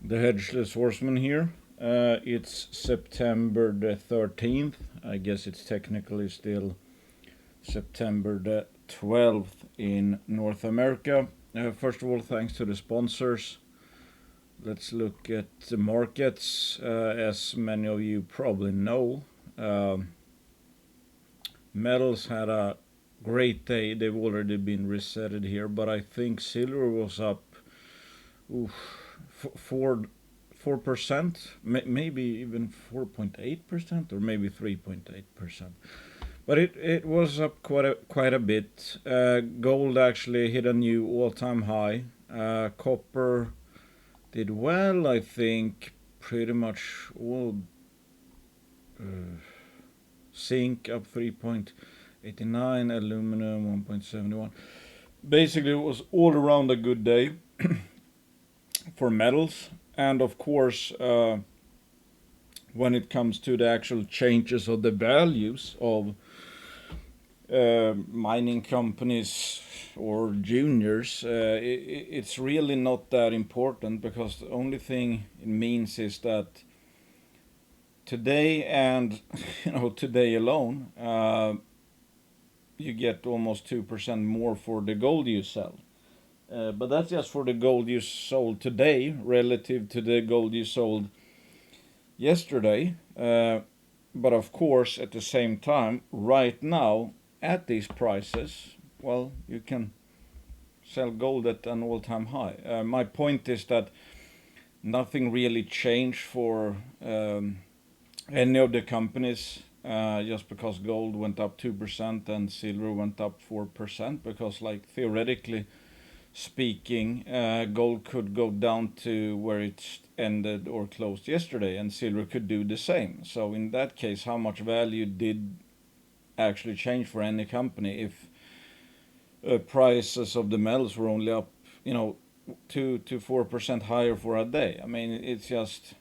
The Hedgeless Horseman here. It's September the 13th. I guess it's technically still September the 12th in North America. First of all, thanks to the sponsors. Let's look at the markets. As many of you probably know, metals had a great day. They've already been resetted here, but I think silver was up oof, 4%, maybe even 4.8%, or maybe 3.8%. But it was up quite a bit. Gold actually hit a new all-time high. Copper did well, I think. Pretty much all. Zinc up 3.89, aluminum 1.71. Basically, it was all around a good day for metals. And of course, when it comes to the actual changes of the values of mining companies or juniors, it's really not that important, because the only thing it means is that today and today alone, you get almost 2% more for the gold you sell. But that's just for the gold you sold today relative to the gold you sold yesterday. But of course, at the same time, right now, at these prices, well, you can sell gold at an all-time high. My point is that nothing really changed for any of the companies just because gold went up 2% and silver went up 4%, because like theoretically speaking, gold could go down to where it ended or closed yesterday, and silver could do the same. So in that case, how much value did actually change for any company if prices of the metals were only up 2 to 4% higher for a day? I mean, it's just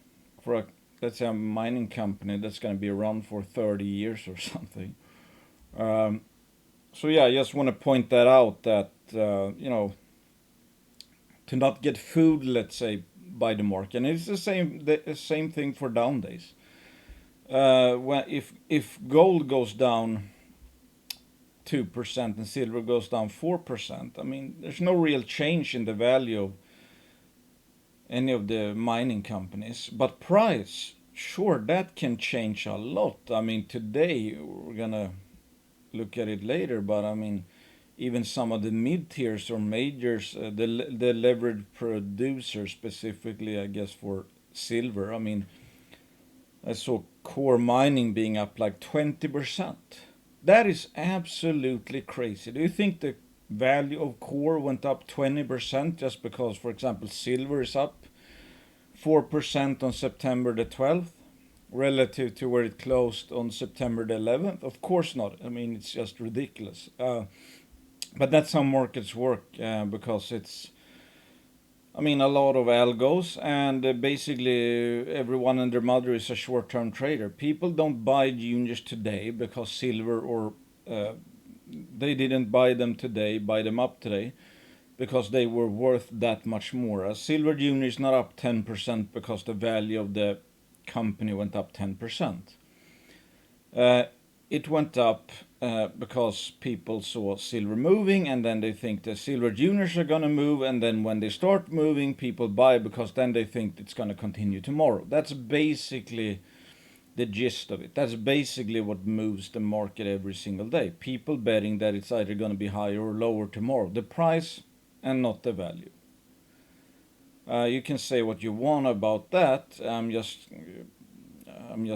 for a, let's say, a mining company that's going to be around for 30 years or something. So yeah, I just want to point that out, that to not get fooled, let's say, by the market. And it's the same thing for down days. If gold goes down 2% and silver goes down 4%, I mean, there's no real change in the value of any of the mining companies. But price, sure, that can change a lot. I mean, today we're gonna look at it later, but I mean, even some of the mid-tiers or majors, the leveraged producers specifically, I guess, for silver. I mean, I saw core mining being up like 20%. That is absolutely crazy. Do you think the value of core went up 20% just because, for example, silver is up 4% on September the 12th relative to where it closed on September the 11th? Of course not. I mean, it's just ridiculous. But that's how markets work, because it's, I mean, a lot of algos, and basically everyone and their mother is a short-term trader. People don't buy juniors today because silver, or they didn't buy them today, buy them up today, because they were worth that much more. A silver junior is not up 10% because the value of the company went up 10%. It went up because people saw silver moving, and then they think the silver juniors are going to move, and then when they start moving, people buy because then they think it's going to continue tomorrow. That's basically the gist of it. That's basically what moves the market every single day. People betting that it's either going to be higher or lower tomorrow. The price and not the value. You can say what you want about that. I'm just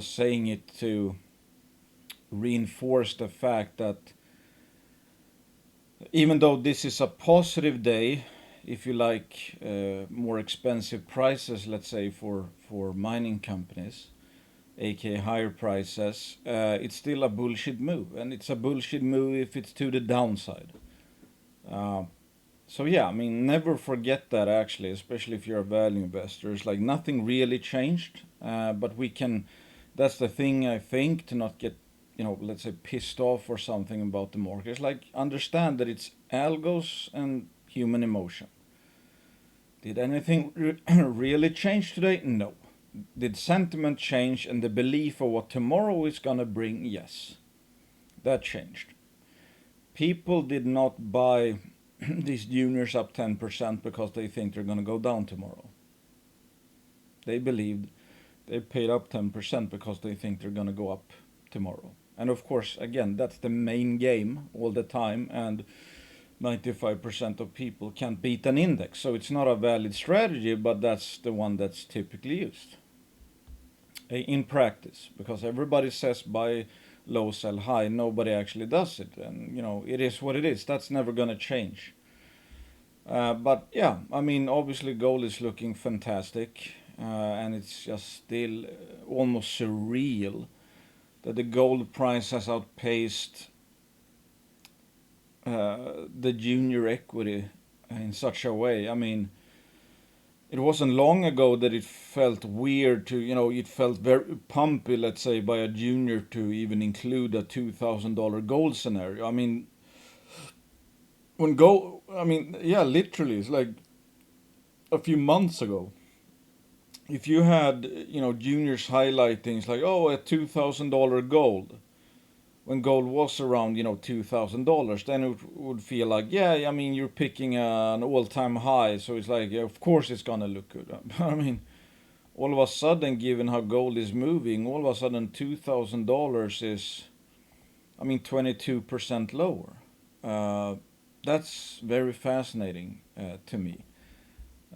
saying it to reinforce the fact that even though this is a positive day, if you like, more expensive prices, let's say, for mining companies, aka higher prices, it's still a bullshit move, and it's a bullshit move if it's to the downside. So yeah, I mean, never forget that, actually, especially if you're a value investor. It's like nothing really changed, but we can, that's the thing, I think, to not get, let's say, pissed off or something about the market. It's like, understand that it's algos and human emotion. Did anything really change today? No. Did sentiment change and the belief of what tomorrow is gonna bring? Yes. That changed. People did not buy these juniors up 10% because they think they're gonna go down tomorrow. They believed they paid up 10% because they think they're gonna go up tomorrow. And of course, again, that's the main game all the time, and 95% of people can't beat an index. So it's not a valid strategy, but that's the one that's typically used in practice, because everybody says buy low, sell high. Nobody actually does it. And, it is what it is. That's never going to change. But yeah, I mean, obviously gold is looking fantastic. And it's just still almost surreal that the gold price has outpaced the junior equity in such a way. I mean, it wasn't long ago that it felt weird to, it felt very pumpy, let's say, by a junior to even include a $2,000 gold scenario. I mean, yeah, literally, it's like a few months ago. If you had, juniors highlighting, it's like, oh, a $2,000 gold, when gold was around, $2,000, then it would feel like, yeah, I mean, you're picking an all-time high, so it's like, yeah, of course it's gonna look good. I mean, all of a sudden, given how gold is moving, all of a sudden $2,000 is, 22% lower. That's very fascinating to me.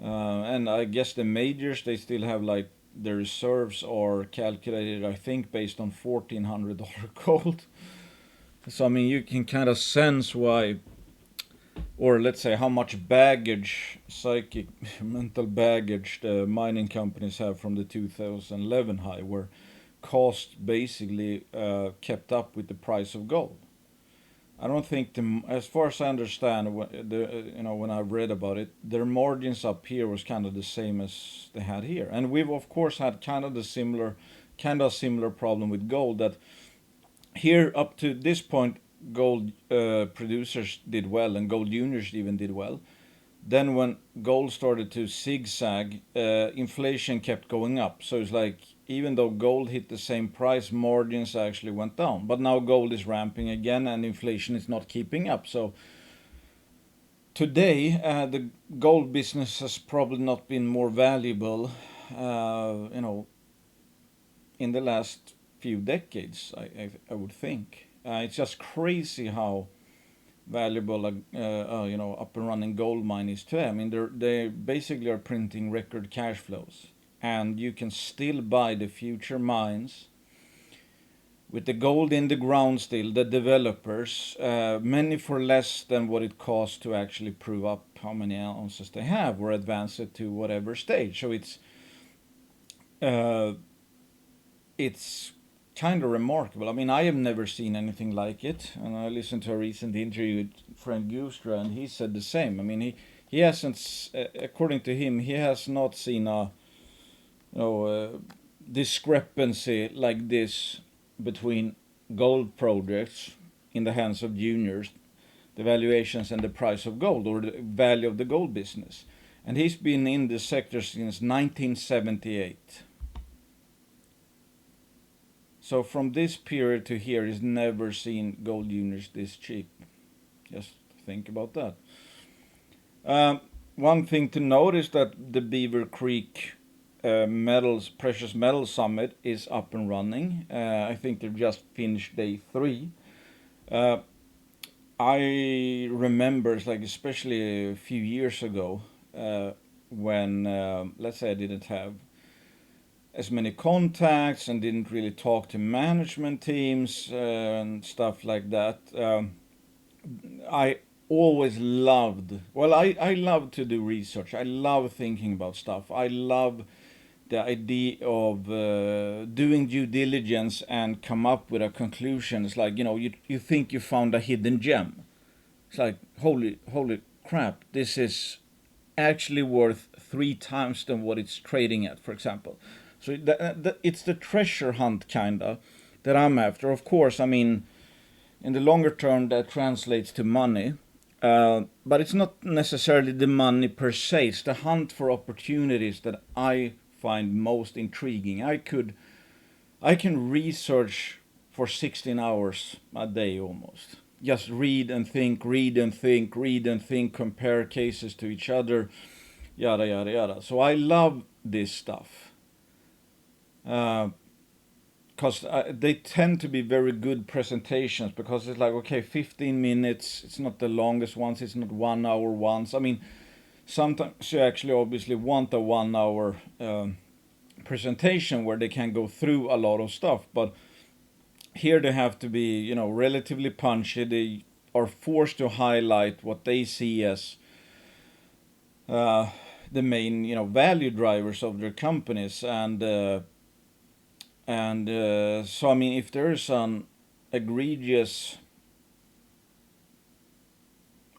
And I guess the majors, they still have like the reserves are calculated, I think, based on $1,400 gold. So, you can kind of sense why, or let's say how much baggage, psychic, mental baggage, the mining companies have from the 2011 high, where cost basically kept up with the price of gold. I don't think, as far as I understand, when I've read about it, their margins up here was kind of the same as they had here, and we've of course had kind of similar problem with gold, that here up to this point, gold producers did well, and gold juniors even did well. Then when gold started to zigzag, inflation kept going up. So it's like, even though gold hit the same price, margins actually went down. But now gold is ramping again, and inflation is not keeping up. So today, the gold business has probably not been more valuable, in the last few decades, I would think. It's just crazy how valuable up and running gold mine is today. I mean, they basically are printing record cash flows, and you can still buy the future mines with the gold in the ground still, the developers, many for less than what it costs to actually prove up how many ounces they have or advance it to whatever stage. So it's kind of remarkable. I mean, I have never seen anything like it, and I listened to a recent interview with Frank Gustra, and he said the same. I mean, he hasn't, according to him, he has not seen a discrepancy like this between gold projects in the hands of juniors, the valuations and the price of gold, or the value of the gold business. And he's been in the sector since 1978. So from this period to here, he's never seen gold juniors this cheap. Just think about that. One thing to note is that the Beaver Creek Precious Metals Summit is up and running. I think they've just finished day 3. I remember, like, especially a few years ago, when, let's say, I didn't have as many contacts and didn't really talk to management teams and stuff like that. I always loved, well, I love to do research. I love thinking about stuff. I love the idea of doing due diligence and come up with a conclusion. It's like, you think you found a hidden gem. It's like, holy crap, this is actually worth 3 times than what it's trading at, for example. So it's the treasure hunt kinda that I'm after. Of course, I mean, in the longer term that translates to money. But it's not necessarily the money per se. It's the hunt for opportunities that I find most intriguing. I can research for 16 hours a day almost. Just read and think, read and think, read and think, compare cases to each other, yada yada yada. So I love this stuff. Because they tend to be very good presentations, because it's like, okay, 15 minutes, it's not the longest ones, it's not 1 hour ones. I mean, sometimes you actually obviously want a 1 hour presentation where they can go through a lot of stuff, but here they have to be, relatively punchy. They are forced to highlight what they see as the main, value drivers of their companies. So, I mean, if there's an egregious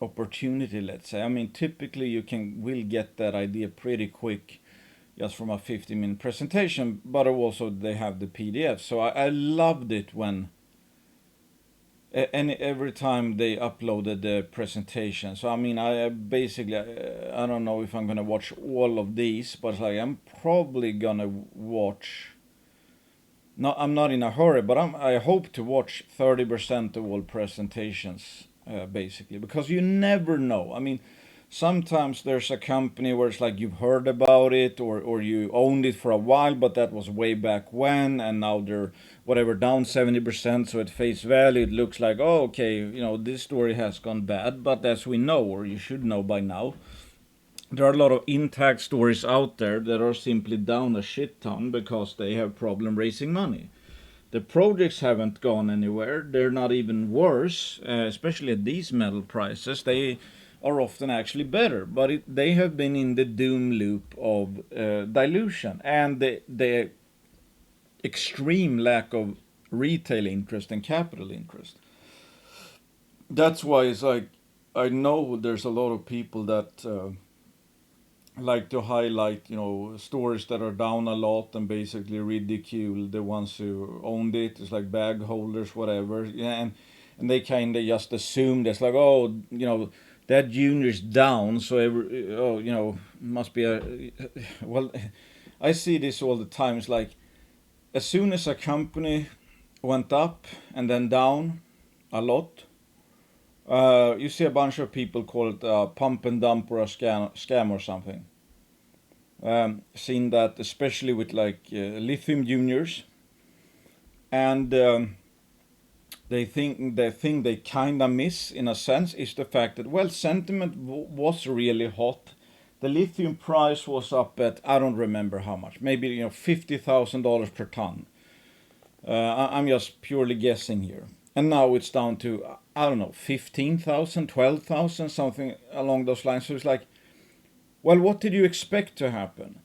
opportunity, let's say, I mean, typically you will get that idea pretty quick just from a 50-minute presentation, but also they have the PDF. So I loved it when and every time they uploaded the presentation. So I mean, I basically, I don't know if I'm gonna watch all of these, but I'm probably gonna watch. No, I'm not in a hurry, but I hope to watch 30% of all presentations, basically, because you never know. I mean, sometimes there's a company where it's like you've heard about it, or you owned it for a while, but that was way back when, and now they're whatever down 70%. So at face value, it looks like, oh, okay, this story has gone bad. But as we know, or you should know by now, there are a lot of intact stories out there that are simply down a shit ton because they have problem raising money. The projects haven't gone anywhere. They're not even worse, especially at these metal prices. They are often actually better, but they have been in the doom loop of dilution and the extreme lack of retail interest and capital interest. That's why it's like, I know there's a lot of people that like to highlight, stories that are down a lot and basically ridicule the ones who owned it. It's like bag holders, whatever. Yeah, and they kind of just assume that's like, oh, that junior's down, so must be a well. I see this all the time. It's like, as soon as a company went up and then down a lot, you see a bunch of people call it a pump and dump or a scam or something. Seen that especially with like lithium juniors, and the thing they kinda miss in a sense is the fact that, well, sentiment was really hot. The lithium price was up at, I don't remember how much, maybe $50,000 per ton. I'm just purely guessing here. And now it's down to, I don't know, 15,000, 12,000, something along those lines. So it's like, well, what did you expect to happen?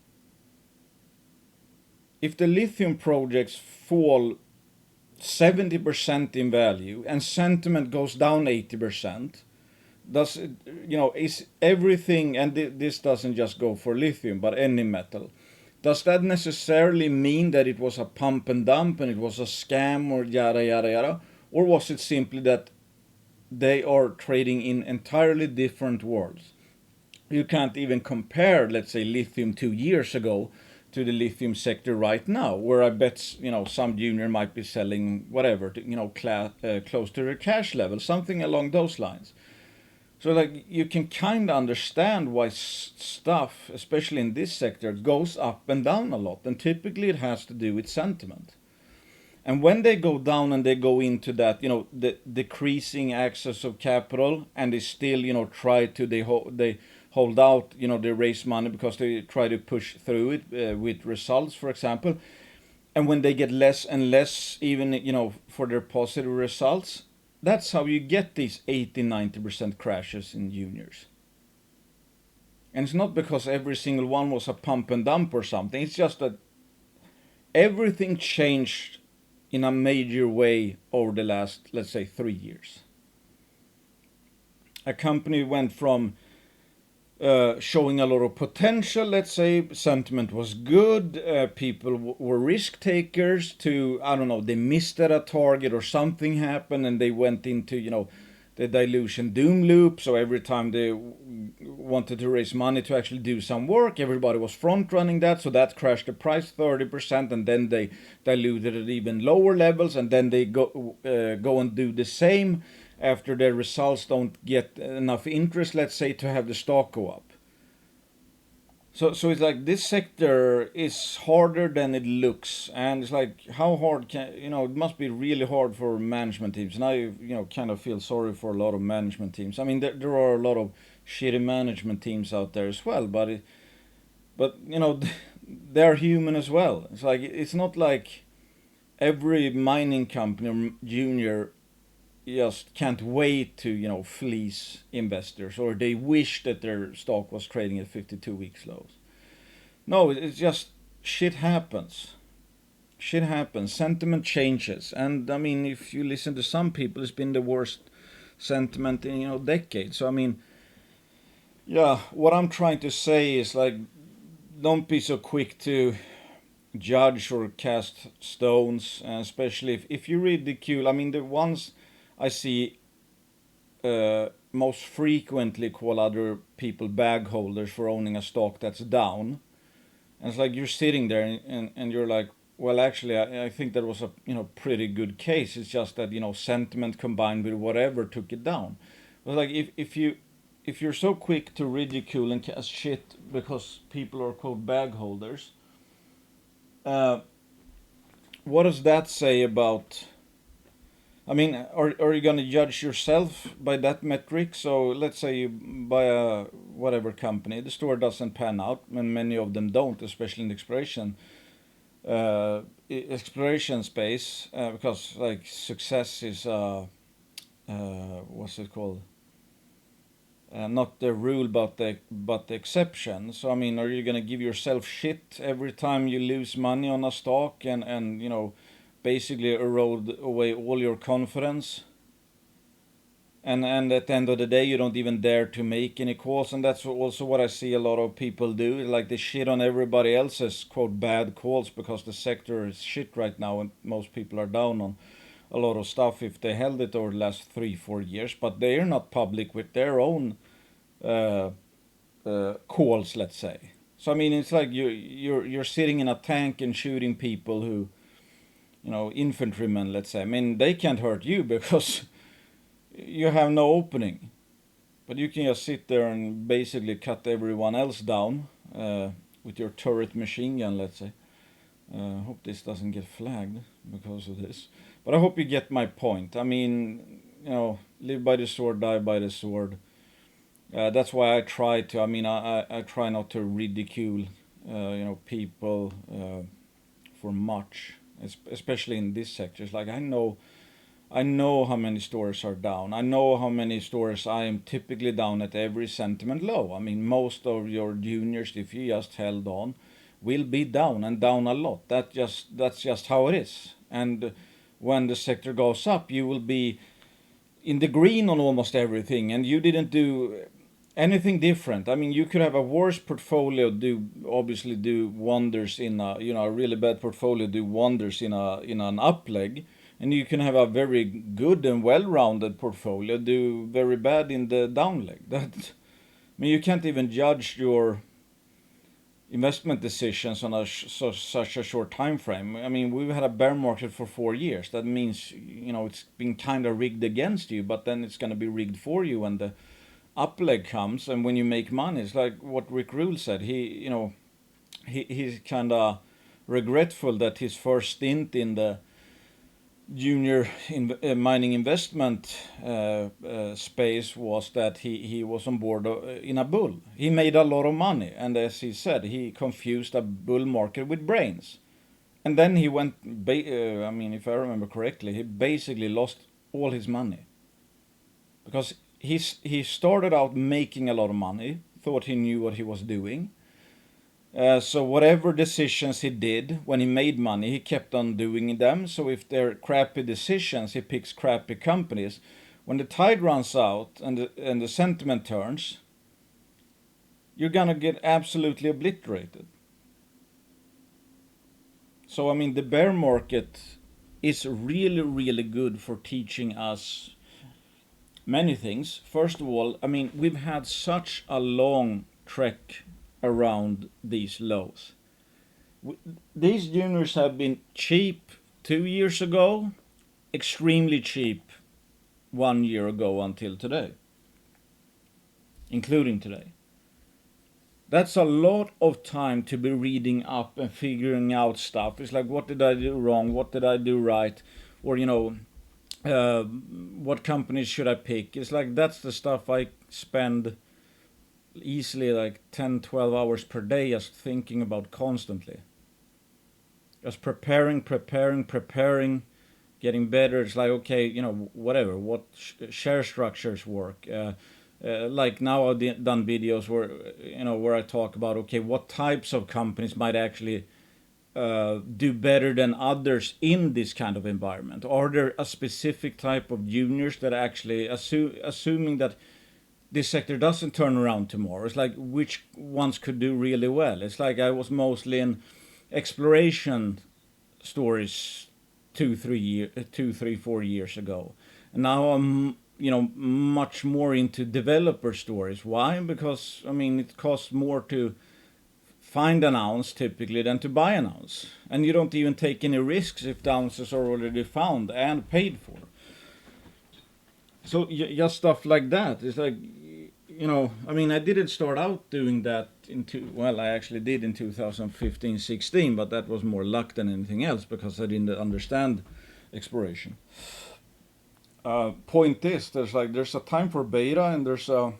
If the lithium projects fall 70% in value and sentiment goes down 80%, does it, is everything, and this doesn't just go for lithium, but any metal, does that necessarily mean that it was a pump and dump and it was a scam or yada yada yada? Or was it simply that they are trading in entirely different worlds? You can't even compare, let's say, lithium 2 years ago to the lithium sector right now, where I bet some junior might be selling whatever, close to their cash level, something along those lines. So like, you can kind of understand why stuff, especially in this sector, goes up and down a lot, and typically it has to do with sentiment. And when they go down and they go into that, the decreasing access of capital, and they still, try to, they hold out, they raise money because they try to push through it with results, for example. And when they get less and less, even, for their positive results, that's how you get these 80-90% crashes in juniors. And it's not because every single one was a pump and dump or something. It's just that everything changed in a major way over the last, let's say, 3 years. A company went from showing a lot of potential, let's say, sentiment was good, people were risk takers, to, I don't know, they missed at a target or something happened and they went into, the dilution doom loop. So every time they wanted to raise money to actually do some work, everybody was front running that, so that crashed the price 30%, and then they diluted at even lower levels, and then they go and do the same after their results don't get enough interest, let's say, to have the stock go up. So it's like this sector is harder than it looks, and it's like how hard can it must be really hard for management teams. And I kind of feel sorry for a lot of management teams. I mean there are a lot of shitty management teams out there as well, but they're human as well. It's like it's not like every mining company or junior just can't wait to fleece investors, or they wish that their stock was trading at 52 weeks lows. No, it's just shit happens. Shit happens. Sentiment changes, and I mean, if you listen to some people, it's been the worst sentiment in decades. So I mean, yeah, what I'm trying to say is like, don't be so quick to judge or cast stones, especially if you ridicule. I mean, the ones I see most frequently call other people bag holders for owning a stock that's down. And it's like you're sitting there and you're like, well, actually, I think that was a pretty good case. It's just that sentiment combined with whatever took it down. But like if you're so quick to ridicule and cast shit because people are quote bag holders, what does that say about? I mean, are you going to judge yourself by that metric? So let's say you buy a whatever company, the store doesn't pan out, and many of them don't, especially in the exploration space, because like success is what's it called? Not the rule, but the exception. So I mean, are you going to give yourself shit every time you lose money on a stock and basically erode away all your confidence? And at the end of the day, you don't even dare to make any calls, and that's also what I see a lot of people do. Like they shit on everybody else's quote bad calls because the sector is shit right now, and most people are down on a lot of stuff if they held it over the last 3-4 years, but they are not public with their own calls, let's say. So I mean, it's like you're sitting in a tank and shooting people who, infantrymen, let's say. I mean, they can't hurt you because you have no opening, but you can just sit there and basically cut everyone else down with your turret machine gun, let's say. Hope this doesn't get flagged because of this, but I hope you get my point. I mean, live by the sword, die by the sword. That's why I try to. I mean, I try not to ridicule, people for much, especially in this sector. It's like I know how many stores are down. I know how many stores I am typically down at every sentiment low. I mean, most of your juniors, if you just held on, will be down and down a lot. That's just how it is. And when the sector goes up, you will be in the green on almost everything, and you didn't do anything different. I mean, you could have a worse portfolio obviously do wonders in a really bad portfolio do wonders in an up leg, and you can have a very good and well-rounded portfolio do very bad in the down leg. I mean, you can't even judge your investment decisions on such a short time frame. I mean, we've had a bear market for 4 years. That means it's been kind of rigged against you, but then it's going to be rigged for you when the up leg comes, and when you make money. It's like what Rick Rule said. He's kind of regretful that his first stint in the junior mining investment space was that he was on board in a bull. He made a lot of money, and as he said, he confused a bull market with brains. And then he went, I mean, if I remember correctly, he basically lost all his money. Because he started out making a lot of money, thought he knew what he was doing. So whatever decisions he did when he made money, he kept on doing them. So if they're crappy decisions, he picks crappy companies. When the tide runs out and the sentiment turns, you're gonna get absolutely obliterated. So I mean, the bear market is really, really good for teaching us many things. First of all, I mean, we've had such a long trek around these lows. These juniors have been cheap 2 years ago, extremely cheap 1 year ago until today, including today. That's a lot of time to be reading up and figuring out stuff. It's like, what did I do wrong? What did I do right? Or, what companies should I pick? It's like, that's the stuff I spend easily like 10, 12 hours per day just thinking about constantly. Just preparing, getting better. It's like, okay, whatever, what share structures work. Like now I've done videos where I talk about, okay, what types of companies might actually do better than others in this kind of environment. Are there a specific type of juniors that actually, assuming that this sector doesn't turn around tomorrow, it's like, which ones could do really well? It's like, I was mostly in exploration stories 4 years ago, and now I'm much more into developer stories. Why? Because it costs more to find an ounce typically than to buy an ounce, and you don't even take any risks if the ounces are already found and paid for. So just stuff like that. It's like, I didn't start out doing that I actually did in 2015-16, but that was more luck than anything else because I didn't understand exploration. Point is, there's a time for beta and there's a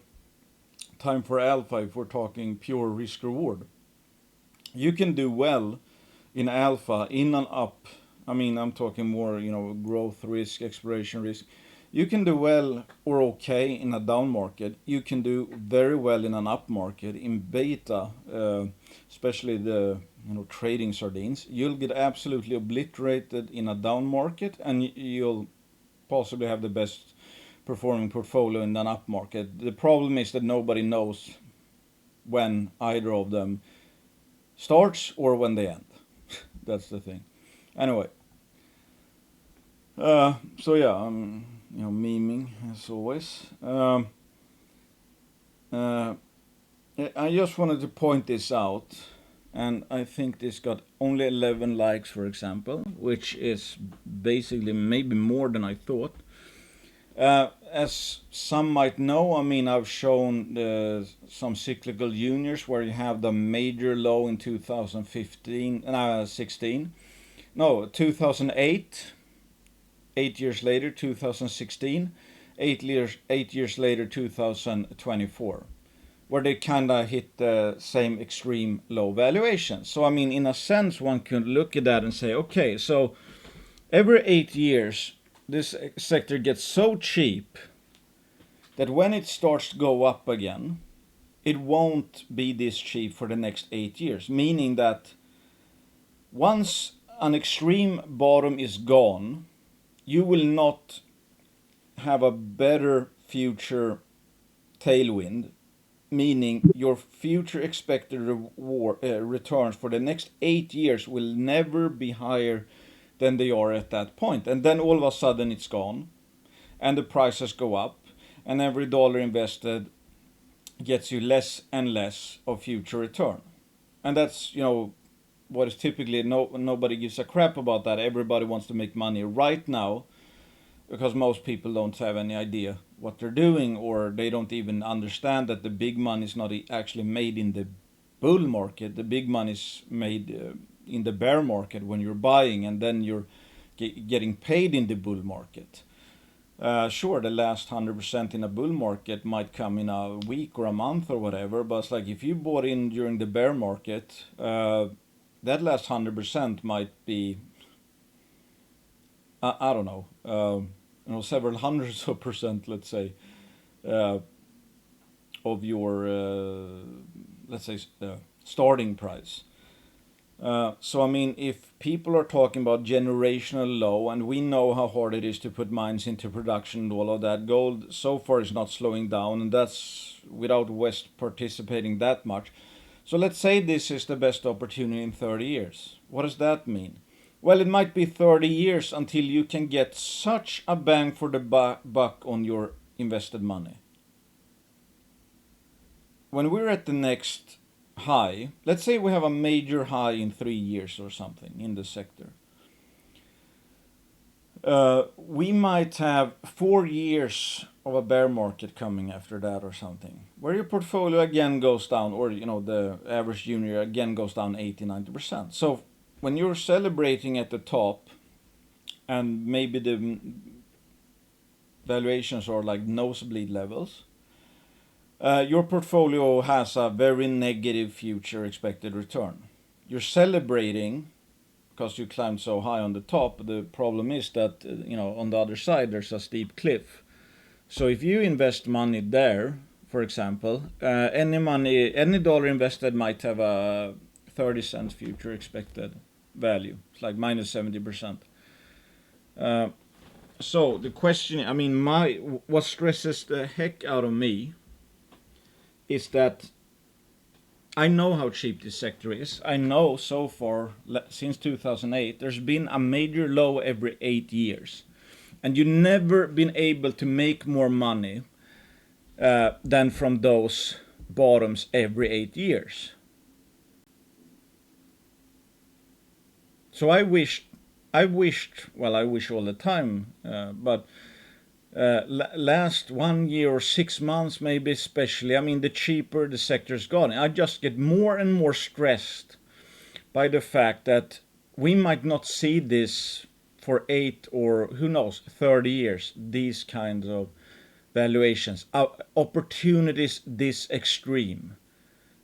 time for alpha if we're talking pure risk reward. You can do well in alpha in an up. I'm talking more, growth risk, exploration risk. You can do well or okay in a down market. You can do very well in an up market. In beta, especially the trading sardines, you'll get absolutely obliterated in a down market, and you'll possibly have the best performing portfolio in an up market. The problem is that nobody knows when either of them starts or when they end. That's the thing. Anyway, so yeah, I'm memeing as always. I just wanted to point this out, and I think this got only 11 likes, for example, which is basically maybe more than I thought. As some might know, I've shown some cyclical juniors where you have the major low in 2008, 8 years later 2016, 8 years later 2024, where they kind of hit the same extreme low valuation. So in a sense one could look at that and say, okay, so every 8 years this sector gets so cheap that when it starts to go up again, it won't be this cheap for the next 8 years. Meaning that once an extreme bottom is gone, you will not have a better future tailwind. Meaning your future expected returns for the next 8 years will never be higher than they are at that point. And then all of a sudden it's gone, and the prices go up, and every dollar invested gets you less and less of future return. And that's, what is typically, nobody gives a crap about that. Everybody wants to make money right now because most people don't have any idea what they're doing, or they don't even understand that the big money is not actually made in the bull market. The big money is made in the bear market when you're buying, and then you're getting paid in the bull market. Sure, the last 100% in a bull market might come in a week or a month or whatever, but it's like if you bought in during the bear market, that last 100% might be, I don't know, several hundreds of percent, let's say, of your, let's say, starting price. So if people are talking about generational low, and we know how hard it is to put mines into production and all of that, gold so far is not slowing down, and that's without West participating that much. So let's say this is the best opportunity in 30 years. What does that mean? Well, it might be 30 years until you can get such a bang for the buck on your invested money. When we're at the next high, let's say we have a major high in 3 years or something in the sector. We might have 4 years of a bear market coming after that or something, where your portfolio again goes down, or the average junior again goes down 80-90%. So when you're celebrating at the top, and maybe the valuations are like nosebleed levels, your portfolio has a very negative future expected return. You're celebrating because you climbed so high on the top. The problem is that on the other side there's a steep cliff. So if you invest money there, for example, any dollar invested might have a 30 cents future expected value. It's like minus 70%. So the question, what stresses the heck out of me is that I know how cheap this sector is. I know so far, since 2008, there's been a major low every 8 years. And you've never been able to make more money than from those bottoms every 8 years. So I wish all the time, but last 1 year or 6 months maybe especially, the cheaper the sector's gone, I just get more and more stressed by the fact that we might not see this for 8 or who knows 30 years, these kinds of valuations, opportunities this extreme.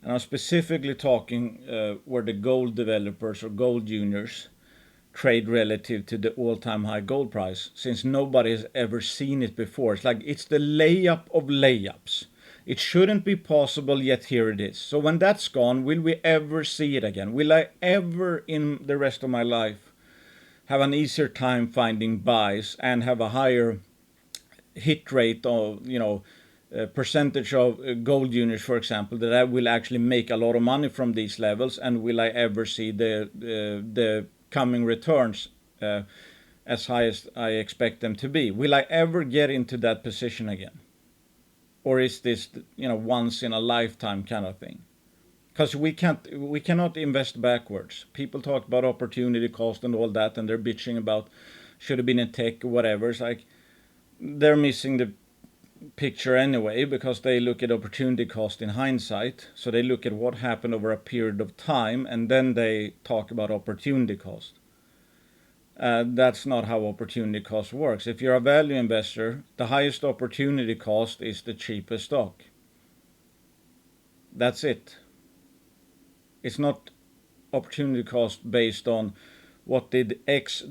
And I'm specifically talking where the gold developers or gold juniors trade relative to the all-time high gold price, since nobody has ever seen it before. It's like it's the layup of layups. It shouldn't be possible, yet here it is. So when that's gone, will we ever see it again? Will I ever in the rest of my life have an easier time finding buys and have a higher hit rate of, percentage of gold units, for example, that I will actually make a lot of money from these levels? And will I ever see the coming returns as high as I expect them to be? Will I ever get into that position again? Or is this, once in a lifetime kind of thing? Because we cannot invest backwards. People talk about opportunity cost and all that, and they're bitching about should have been in tech or whatever. It's like they're missing the picture anyway, because they look at opportunity cost in hindsight. So they look at what happened over a period of time, and then they talk about opportunity cost. That's not how opportunity cost works. If you're a value investor, the highest opportunity cost is the cheapest stock. That's it. It's not opportunity cost based on what did X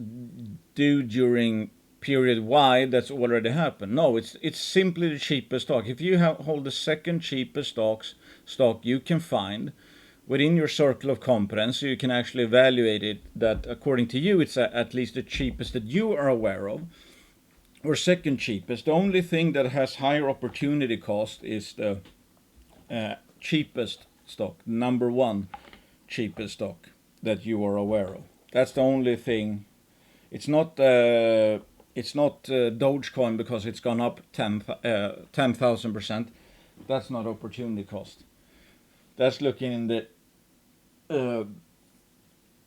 do during period Y that's already happened. No, it's simply the cheapest stock. If you hold the second cheapest stock you can find within your circle of competence, you can actually evaluate it that according to you it's at least the cheapest that you are aware of, or second cheapest. The only thing that has higher opportunity cost is the cheapest stock, number one cheapest stock that you are aware of. That's the only thing. It's not Dogecoin because it's gone up 10,000%. That's not opportunity cost. That's looking in the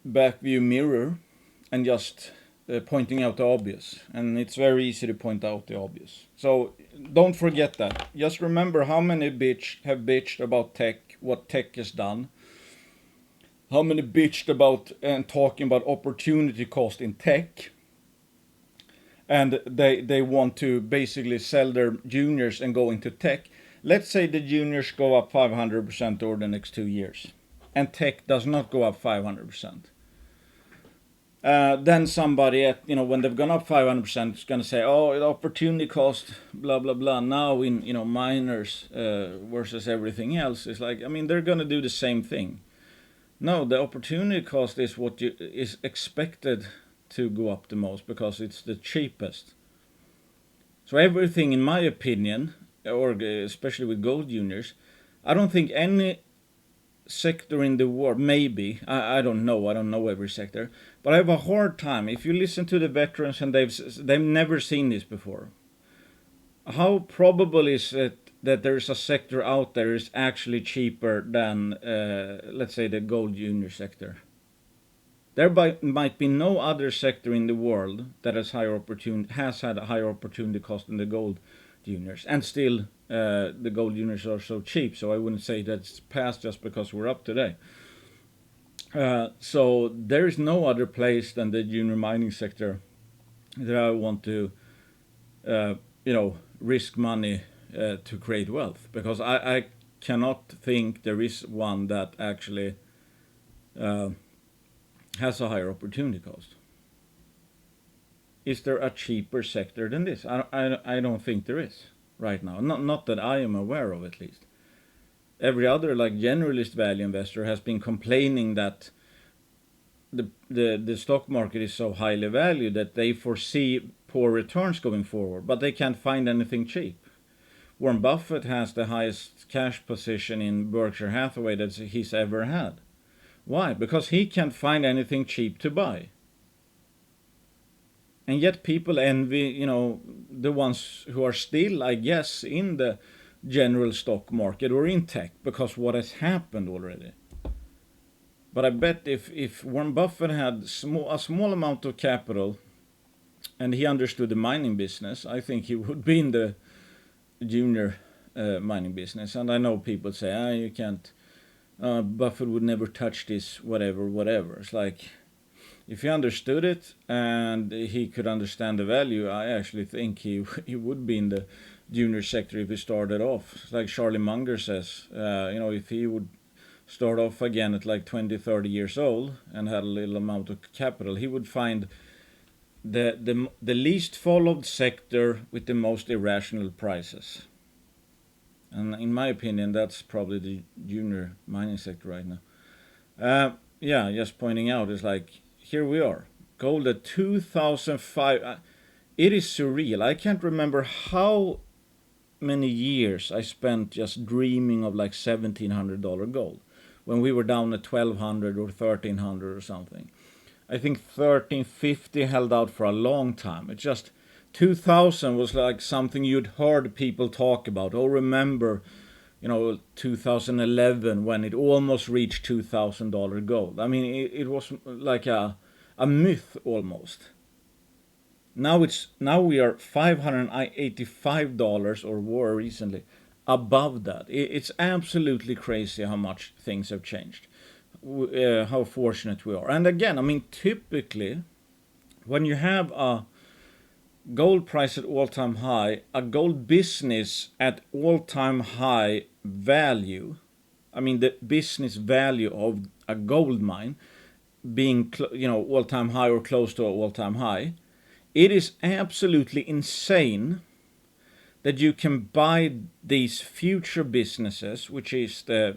back view mirror and just pointing out the obvious. And it's very easy to point out the obvious. So don't forget that. Just remember how many have bitched about tech, what tech has done. How many bitched about and talking about opportunity cost in tech. And they want to basically sell their juniors and go into tech. Let's say the juniors go up 500% over the next 2 years, and tech does not go up 500%. Then somebody when they've gone up 500% is going to say, oh, the opportunity cost, blah blah blah. Now in miners versus everything else, it's like they're going to do the same thing. No, the opportunity cost is what is expected to go up the most because it's the cheapest. So everything, in my opinion, or especially with gold juniors, I don't think any sector in the world, maybe, I don't know every sector, but I have a hard time. If you listen to the veterans and they've never seen this before, how probable is it that there's a sector out there is actually cheaper than, let's say, the gold junior sector? There might be no other sector in the world that has had a higher opportunity cost than the gold juniors, and still the gold juniors are so cheap. So I wouldn't say that's passed just because we're up today. So there is no other place than the junior mining sector that I want to, risk money to create wealth, because I cannot think there is one that actually has a higher opportunity cost. Is there a cheaper sector than this? I don't think there is right now. Not that I am aware of, at least. Every other generalist value investor has been complaining that the stock market is so highly valued that they foresee poor returns going forward, but they can't find anything cheap. Warren Buffett has the highest cash position in Berkshire Hathaway that he's ever had. Why? Because he can't find anything cheap to buy. And yet people envy, the ones who are still, I guess, in the general stock market or in tech, because what has happened already. But I bet if Warren Buffett had a small amount of capital and he understood the mining business, I think he would be in the junior mining business. And I know people say, you can't, Buffett would never touch this, whatever. It's like, if he understood it and he could understand the value, I actually think he would be in the junior sector if he started off. It's like Charlie Munger says, if he would start off again at 20, 30 years old and had a little amount of capital, he would find the least followed sector with the most irrational prices. And in my opinion, that's probably the junior mining sector right now. Just pointing out, it's like, here we are, gold at 2005. It is surreal. I can't remember how many years I spent just dreaming of $1,700 gold when we were down at 1,200 or 1,300 or something. I think 1,350 held out for a long time. It just 2000 was like something you'd heard people talk about. Oh, remember, 2011 when it almost reached $2,000 gold. I mean, it was like a myth almost. Now we are $585 or more recently, above that. It's absolutely crazy how much things have changed. How fortunate we are. And again, I mean, typically, when you have a gold price at all-time high, a gold business at all-time high value, I mean the business value of a gold mine being all-time high or close to all-time high, it is absolutely insane that you can buy these future businesses, which is the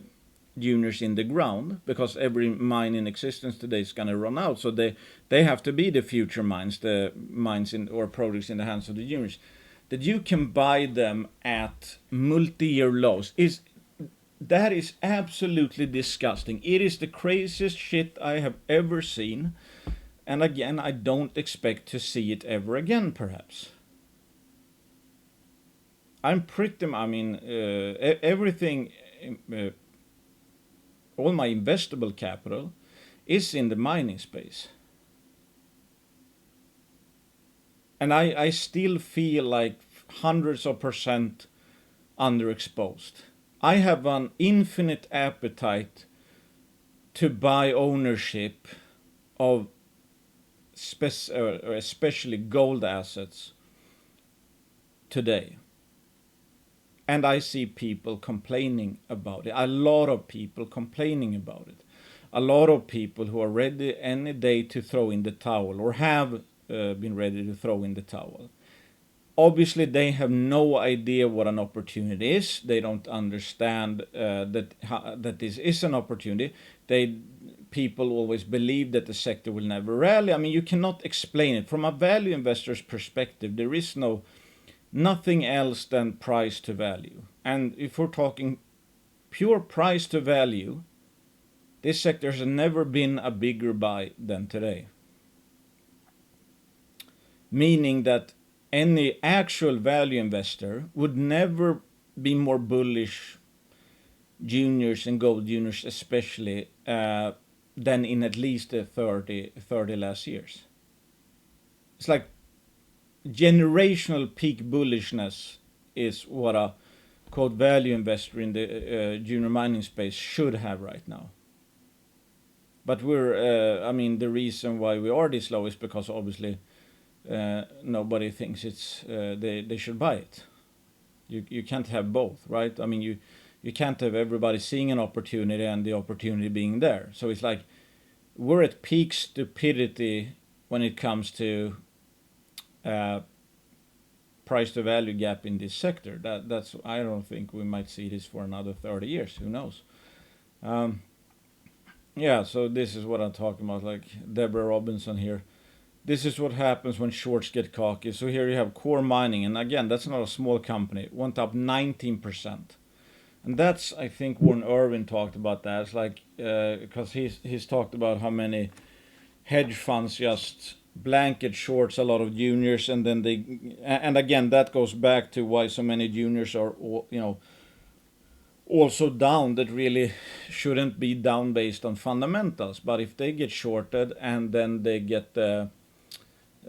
juniors in the ground, because every mine in existence today is going to run out, so they have to be the future mines, the mines or products in the hands of the juniors, that you can buy them at multi-year lows. That is absolutely disgusting. It is the craziest shit I have ever seen, and again, I don't expect to see it ever again, perhaps. Everything, all my investable capital is in the mining space. And I still feel like hundreds of % underexposed. I have an infinite appetite to buy ownership of especially gold assets today. And I see people complaining about it. A lot of people complaining about it. A lot of people who are ready any day to throw in the towel, or have been ready to throw in the towel. Obviously, they have no idea what an opportunity is. They don't understand that this is an opportunity. People always believe that the sector will never rally. I mean, you cannot explain it. From a value investor's perspective, there is nothing else than price to value. And if we're talking pure price to value, this sector has never been a bigger buy than today. Meaning that any actual value investor would never be more bullish juniors and gold juniors especially than in at least the 30 last years. It's like generational peak bullishness is what a quote value investor in the junior mining space should have right now. But the reason why we are this low is because obviously nobody thinks they should buy it. You can't have both, right? I mean, you can't have everybody seeing an opportunity and the opportunity being there. So it's like we're at peak stupidity when it comes to price to value gap in this sector. That's I don't think we might see this for another 30 years. Who knows? So this is what I'm talking about, like Deborah Robinson here. This is what happens when shorts get cocky. So here you have Core Mining, and again, that's not a small company. It went up 19%. And that's, I think, Warren Irvin talked about that. It's like, because he's talked about how many hedge funds just blanket shorts a lot of juniors, and then and again, that goes back to why so many juniors are, also down that really shouldn't be down based on fundamentals. But if they get shorted and then they get the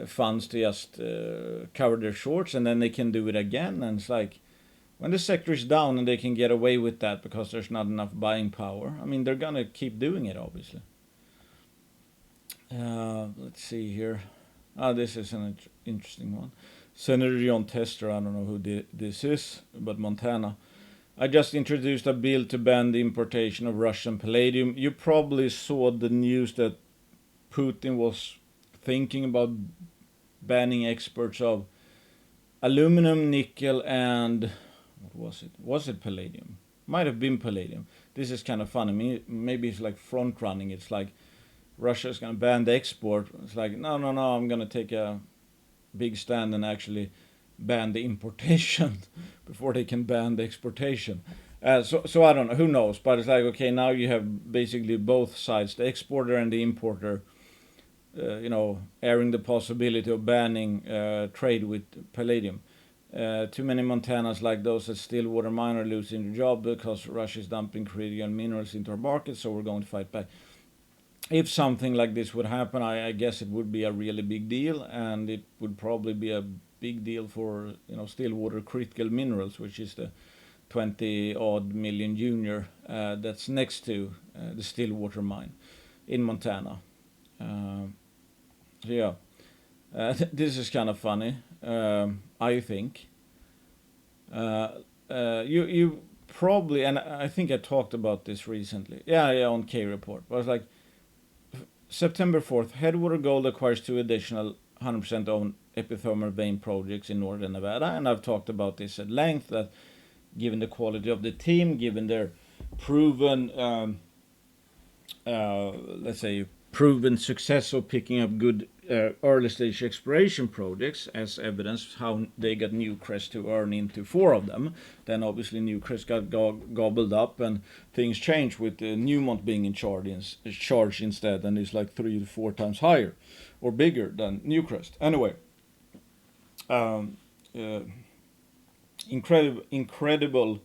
funds to just cover their shorts and then they can do it again, and it's like when the sector is down and they can get away with that because there's not enough buying power, I mean, they're gonna keep doing it, obviously. Let's see here. This is an interesting one. Senator John Tester, I don't know who this is, but Montana. I just introduced a bill to ban the importation of Russian palladium. You probably saw the news that Putin was thinking about banning exports of aluminum, nickel, and what was it? Was it palladium? Might have been palladium. This is kind of funny. Maybe it's like front running. It's like Russia's going to ban the export. It's like, no, I'm going to take a big stand and actually ban the importation before they can ban the exportation. So I don't know, who knows, but it's like, okay, now you have basically both sides, the exporter and the importer, airing the possibility of banning trade with palladium. Too many Montanas like those at Stillwater Mine are losing their job because Russia is dumping critical minerals into our market, so we're going to fight back. If something like this would happen, I guess it would be a really big deal, and it would probably be a big deal for Stillwater Critical Minerals, which is the 20-odd million junior that's next to the Stillwater mine in Montana. This is kind of funny, I think. You probably, and I think I talked about this recently. On K Report. But I was like, September 4th, Headwater Gold acquires 2 additional 100% owned epithermal vein projects in northern Nevada, and I've talked about this at length, that given the quality of the team, given their proven, proven success of picking up good early stage exploration projects, as evidence how they got Newcrest to earn into 4 of them. Then obviously Newcrest got gobbled up and things changed with Newmont being in charge instead, and it's like 3 to 4 times higher or bigger than Newcrest. Anyway, incredible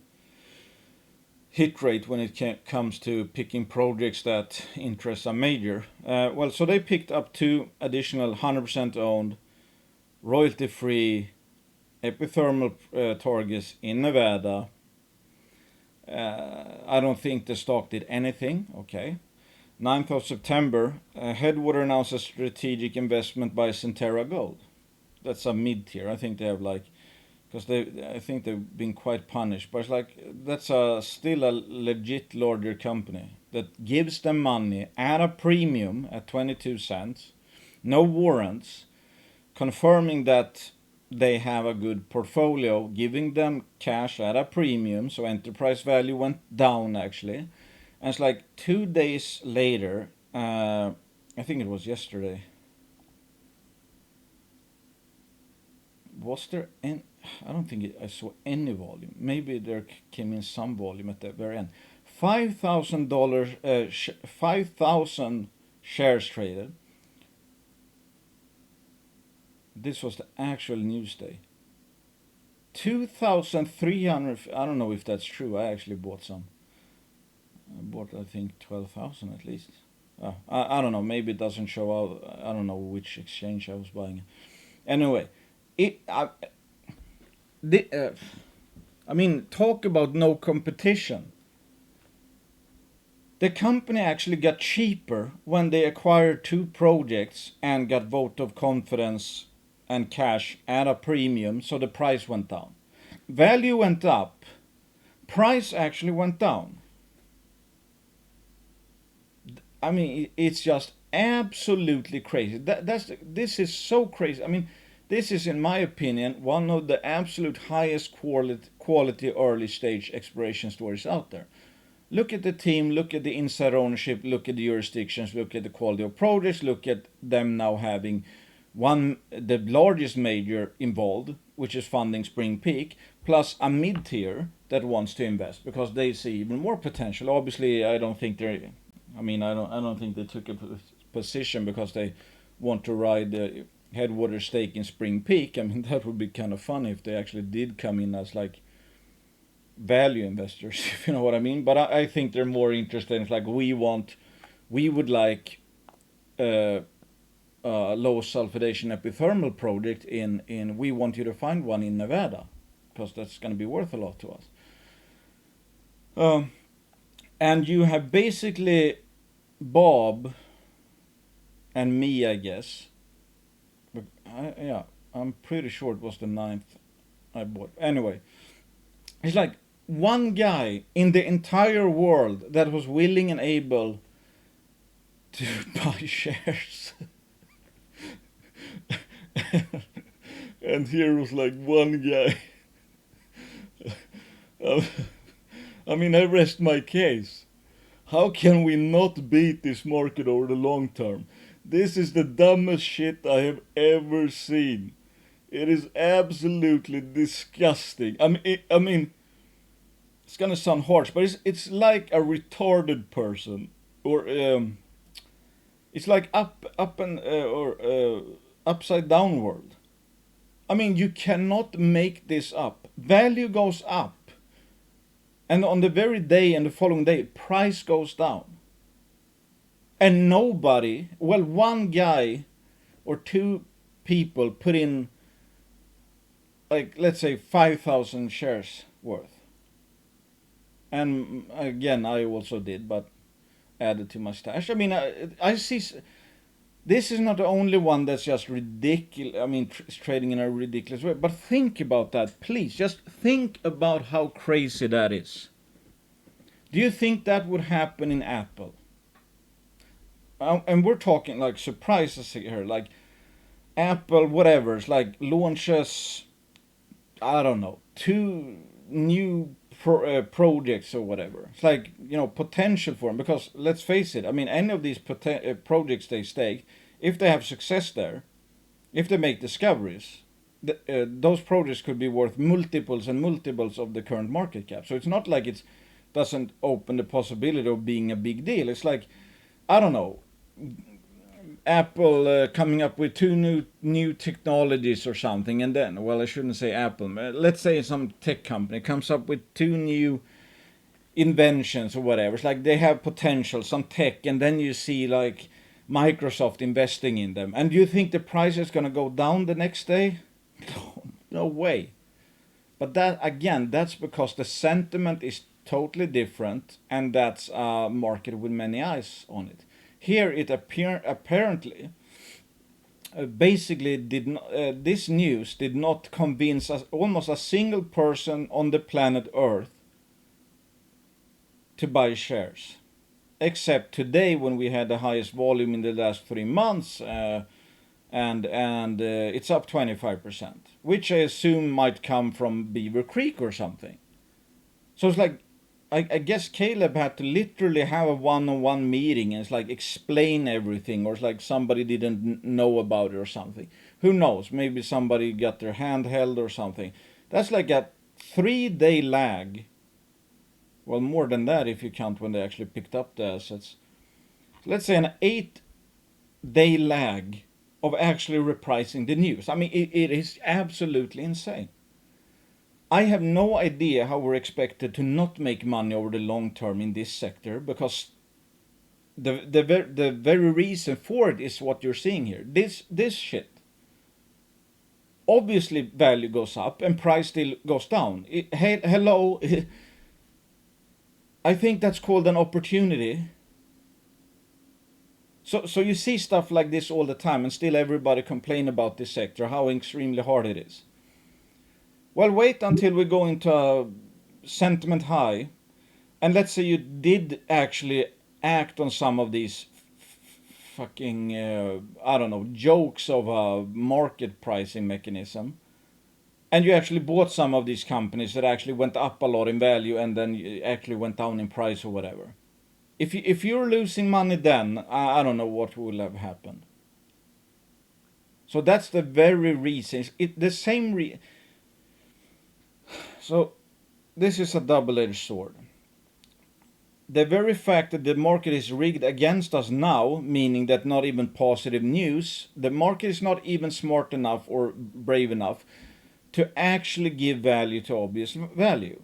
hit rate when it comes to picking projects that interest a major. So they picked up 2 additional 100% owned, royalty-free epithermal targets in Nevada. I don't think the stock did anything. Okay. 9th of September, Headwater announced a strategic investment by Centerra Gold. That's a mid-tier. I think they have because I think they've been quite punished. But it's that's still a legit larger company that gives them money at a premium at 22 cents, no warrants, confirming that they have a good portfolio, giving them cash at a premium, so enterprise value went down actually. And it's 2 days later, I think it was yesterday. Was there any? I don't think I saw any volume. Maybe there came in some volume at the very end. $5,000, 5,000 shares traded. This was the actual news day. 2,300. I don't know if that's true. I actually bought some. I bought, I think, 12,000 at least. I don't know. Maybe it doesn't show out. I don't know which exchange I was buying. Anyway, it. I mean, talk about no competition. The company actually got cheaper when they acquired two projects and got vote of confidence and cash at a premium, so the price went down. Value went up, price actually went down. I mean, it's just absolutely crazy. This is so crazy. I mean, this is, in my opinion, one of the absolute highest quality early stage exploration stories out there. Look at the team, look at the inside ownership, look at the jurisdictions, look at the quality of projects, look at them now having the largest major involved, which is funding Spring Peak, plus a mid-tier that wants to invest because they see even more potential. Obviously, I don't think they took a position because they want to ride the Headwater stake in Spring Peak. I mean, that would be kind of funny if they actually did come in as like value investors, if you know what I mean. But I think they're more interested in like we would like a low sulfidation epithermal project in we want you to find one in Nevada because that's going to be worth a lot to us. And you have basically Bob and me, I guess. But yeah, I'm pretty sure it was the 9th I bought. Anyway, it's like one guy in the entire world that was willing and able to buy shares. And here was like one guy. I mean, I rest my case. How can we not beat this market over the long term? This is the dumbest shit I have ever seen. It is absolutely disgusting. I mean, it's gonna sound harsh, but it's like a retarded person, or it's like upside down world. I mean, you cannot make this up. Value goes up, and on the very day and the following day, price goes down. And nobody, well, one guy or two people put in, like, let's say 5,000 shares worth. And again, I also did, but added to my stash. I mean, I see. This is not the only one that's just ridiculous. I mean, trading in a ridiculous way. But think about that, please. Just think about how crazy that is. Do you think that would happen in Apple? And we're talking like surprises here, like Apple, whatever. It's like launches, I don't know, 2 new projects or whatever. It's like, potential for them, because let's face it, I mean, any of these projects they stake, if they have success there, if they make discoveries, those projects could be worth multiples and multiples of the current market cap. So it's not like it doesn't open the possibility of being a big deal. It's like, I don't know, Apple coming up with 2 new technologies or something, and then, well, I shouldn't say Apple. Let's say some tech company comes up with 2 new inventions or whatever. It's like they have potential, some tech, and then you see like Microsoft investing in them. And do you think the price is going to go down the next day? No way. But that, again, that's because the sentiment is totally different, and that's a market with many eyes on it. Here it apparently basically did not, this news did not convince almost a single person on the planet Earth to buy shares, except today when we had the highest volume in the last 3 months, and it's up 25%, which I assume might come from Beaver Creek or something. So it's like, I guess Caleb had to literally have a one-on-one meeting and it's like explain everything, or it's like somebody didn't know about it or something. Who knows? Maybe somebody got their hand held or something. That's like a 3-day lag. Well, more than that if you count when they actually picked up the assets. Let's say an 8-day lag of actually repricing the news. I mean, it is absolutely insane. I have no idea how we're expected to not make money over the long term in this sector, because the very reason for it is what you're seeing here. This shit. Obviously, value goes up and price still goes down. Hello, I think that's called an opportunity. So you see stuff like this all the time, and still everybody complain about this sector, how extremely hard it is. Well, wait until we go into a sentiment high, and let's say you did actually act on some of these fucking, I don't know, jokes of a market pricing mechanism, and you actually bought some of these companies that actually went up a lot in value and then actually went down in price or whatever. If you're losing money, then I don't know what will have happened. So that's the very reason. So this is a double-edged sword. The very fact that the market is rigged against us now, meaning that not even positive news, the market is not even smart enough or brave enough to actually give value to obvious value.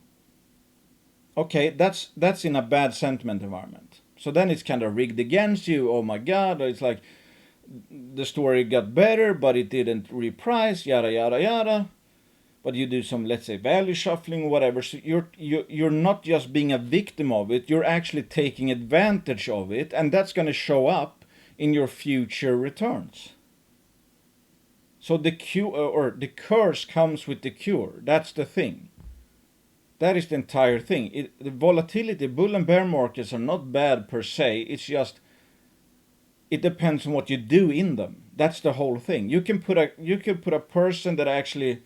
Okay, that's in a bad sentiment environment. So then it's kind of rigged against you. Oh my God, it's like the story got better, but it didn't reprice, yada yada yada. But you do some, let's say, value shuffling or whatever. So you're not just being a victim of it. You're actually taking advantage of it, and that's going to show up in your future returns. So the curse comes with the cure. That's the thing. That is the entire thing. The volatility, bull and bear markets are not bad per se. It's just, it depends on what you do in them. That's the whole thing. You can put a person that actually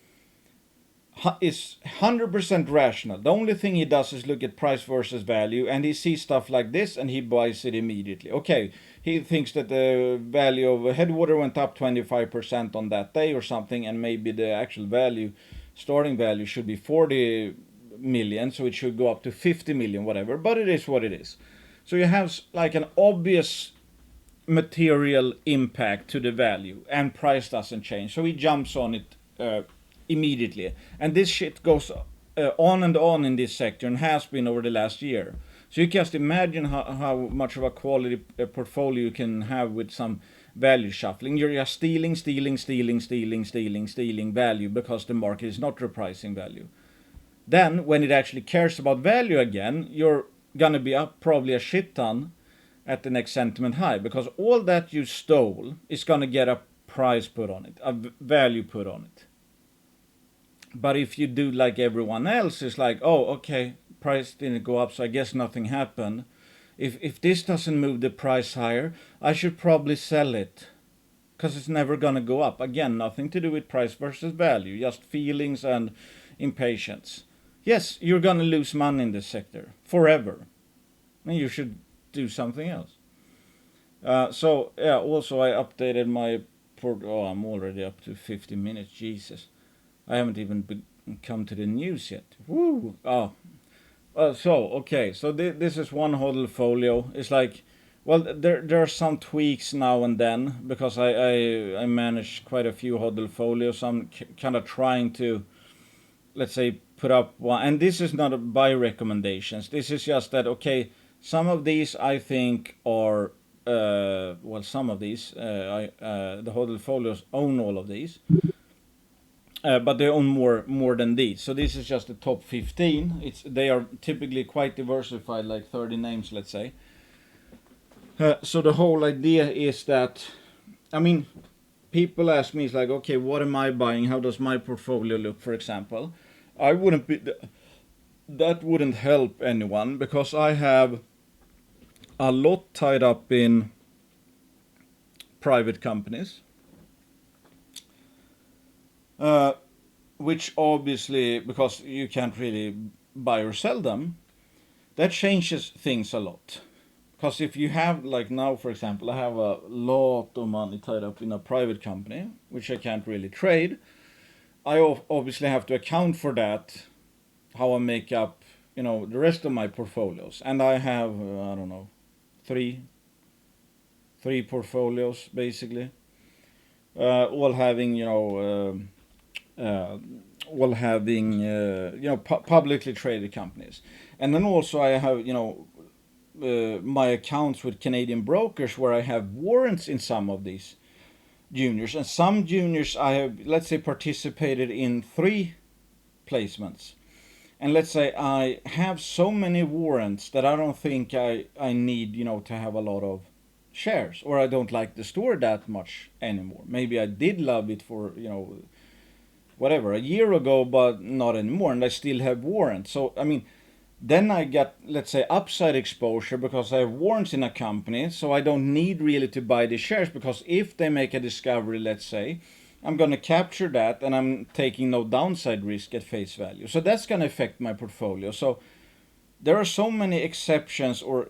is 100% rational. The only thing he does is look at price versus value, and he sees stuff like this and he buys it immediately. Okay, he thinks that the value of Headwater went up 25% on that day or something, and maybe the actual value, starting value, should be 40 million, so it should go up to 50 million, whatever, but it is what it is. So you have like an obvious material impact to the value, and price doesn't change, so he jumps on it immediately, and this shit goes on and on in this sector, and has been over the last year. So you can just imagine how much of a quality portfolio you can have with some value shuffling. You're just stealing value because the market is not repricing value. Then, when it actually cares about value again, you're gonna be up probably a shit ton at the next sentiment high, because all that you stole is gonna get a price put on it, a value put on it. But if you do like everyone else, it's like, oh, okay, price didn't go up, so I guess nothing happened. If this doesn't move the price higher, I should probably sell it, because it's never gonna go up. Again, nothing to do with price versus value, just feelings and impatience. Yes, you're gonna lose money in this sector forever, and you should do something else. So yeah, also I updated my I'm already up to 50 minutes. Jesus, I haven't even come to the news yet. Woo! So this is one HODL-Folio. It's like, well, there are some tweaks now and then, because I manage quite a few HODL-Folios. I'm kind of trying to, let's say, put up one, and this is not a buy recommendations. This is just that, okay, some of these I think are some of these the HODL-Folios own all of these, but they own more than these. So this is just the top 15. They are typically quite diversified, like 30 names, let's say. So the whole idea is that, I mean, people ask me, it's like, okay, what am I buying? How does my portfolio look, for example? That wouldn't help anyone, because I have a lot tied up in private companies, which obviously, because you can't really buy or sell them, that changes things a lot. Because if you have, like now, for example, I have a lot of money tied up in a private company, which I can't really trade. I obviously have to account for that, how I make up, the rest of my portfolios. And I have, I don't know, three portfolios, basically. all having, uh, all having, publicly traded companies. And then also I have, my accounts with Canadian brokers where I have warrants in some of these juniors. And some juniors I have, let's say, participated in 3 placements. And let's say I have so many warrants that I don't think I need, to have a lot of shares, or I don't like the store that much anymore. Maybe I did love it for, whatever, a year ago, but not anymore, and I still have warrants. So, I mean, then I get, let's say, upside exposure because I have warrants in a company, so I don't need really to buy the shares, because if they make a discovery, let's say, I'm going to capture that and I'm taking no downside risk at face value. So that's going to affect my portfolio. So there are so many exceptions, or,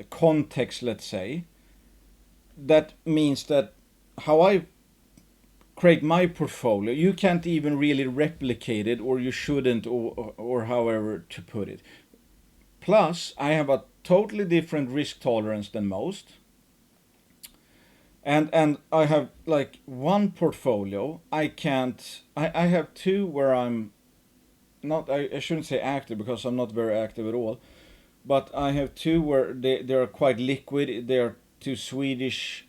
context, let's say, that means that how I create my portfolio, you can't even really replicate it, or you shouldn't, or however to put it. Plus, I have a totally different risk tolerance than most. And I have like one portfolio. I have 2 where I'm not, I shouldn't say active, because I'm not very active at all. But I have 2 where they are quite liquid. They are 2 Swedish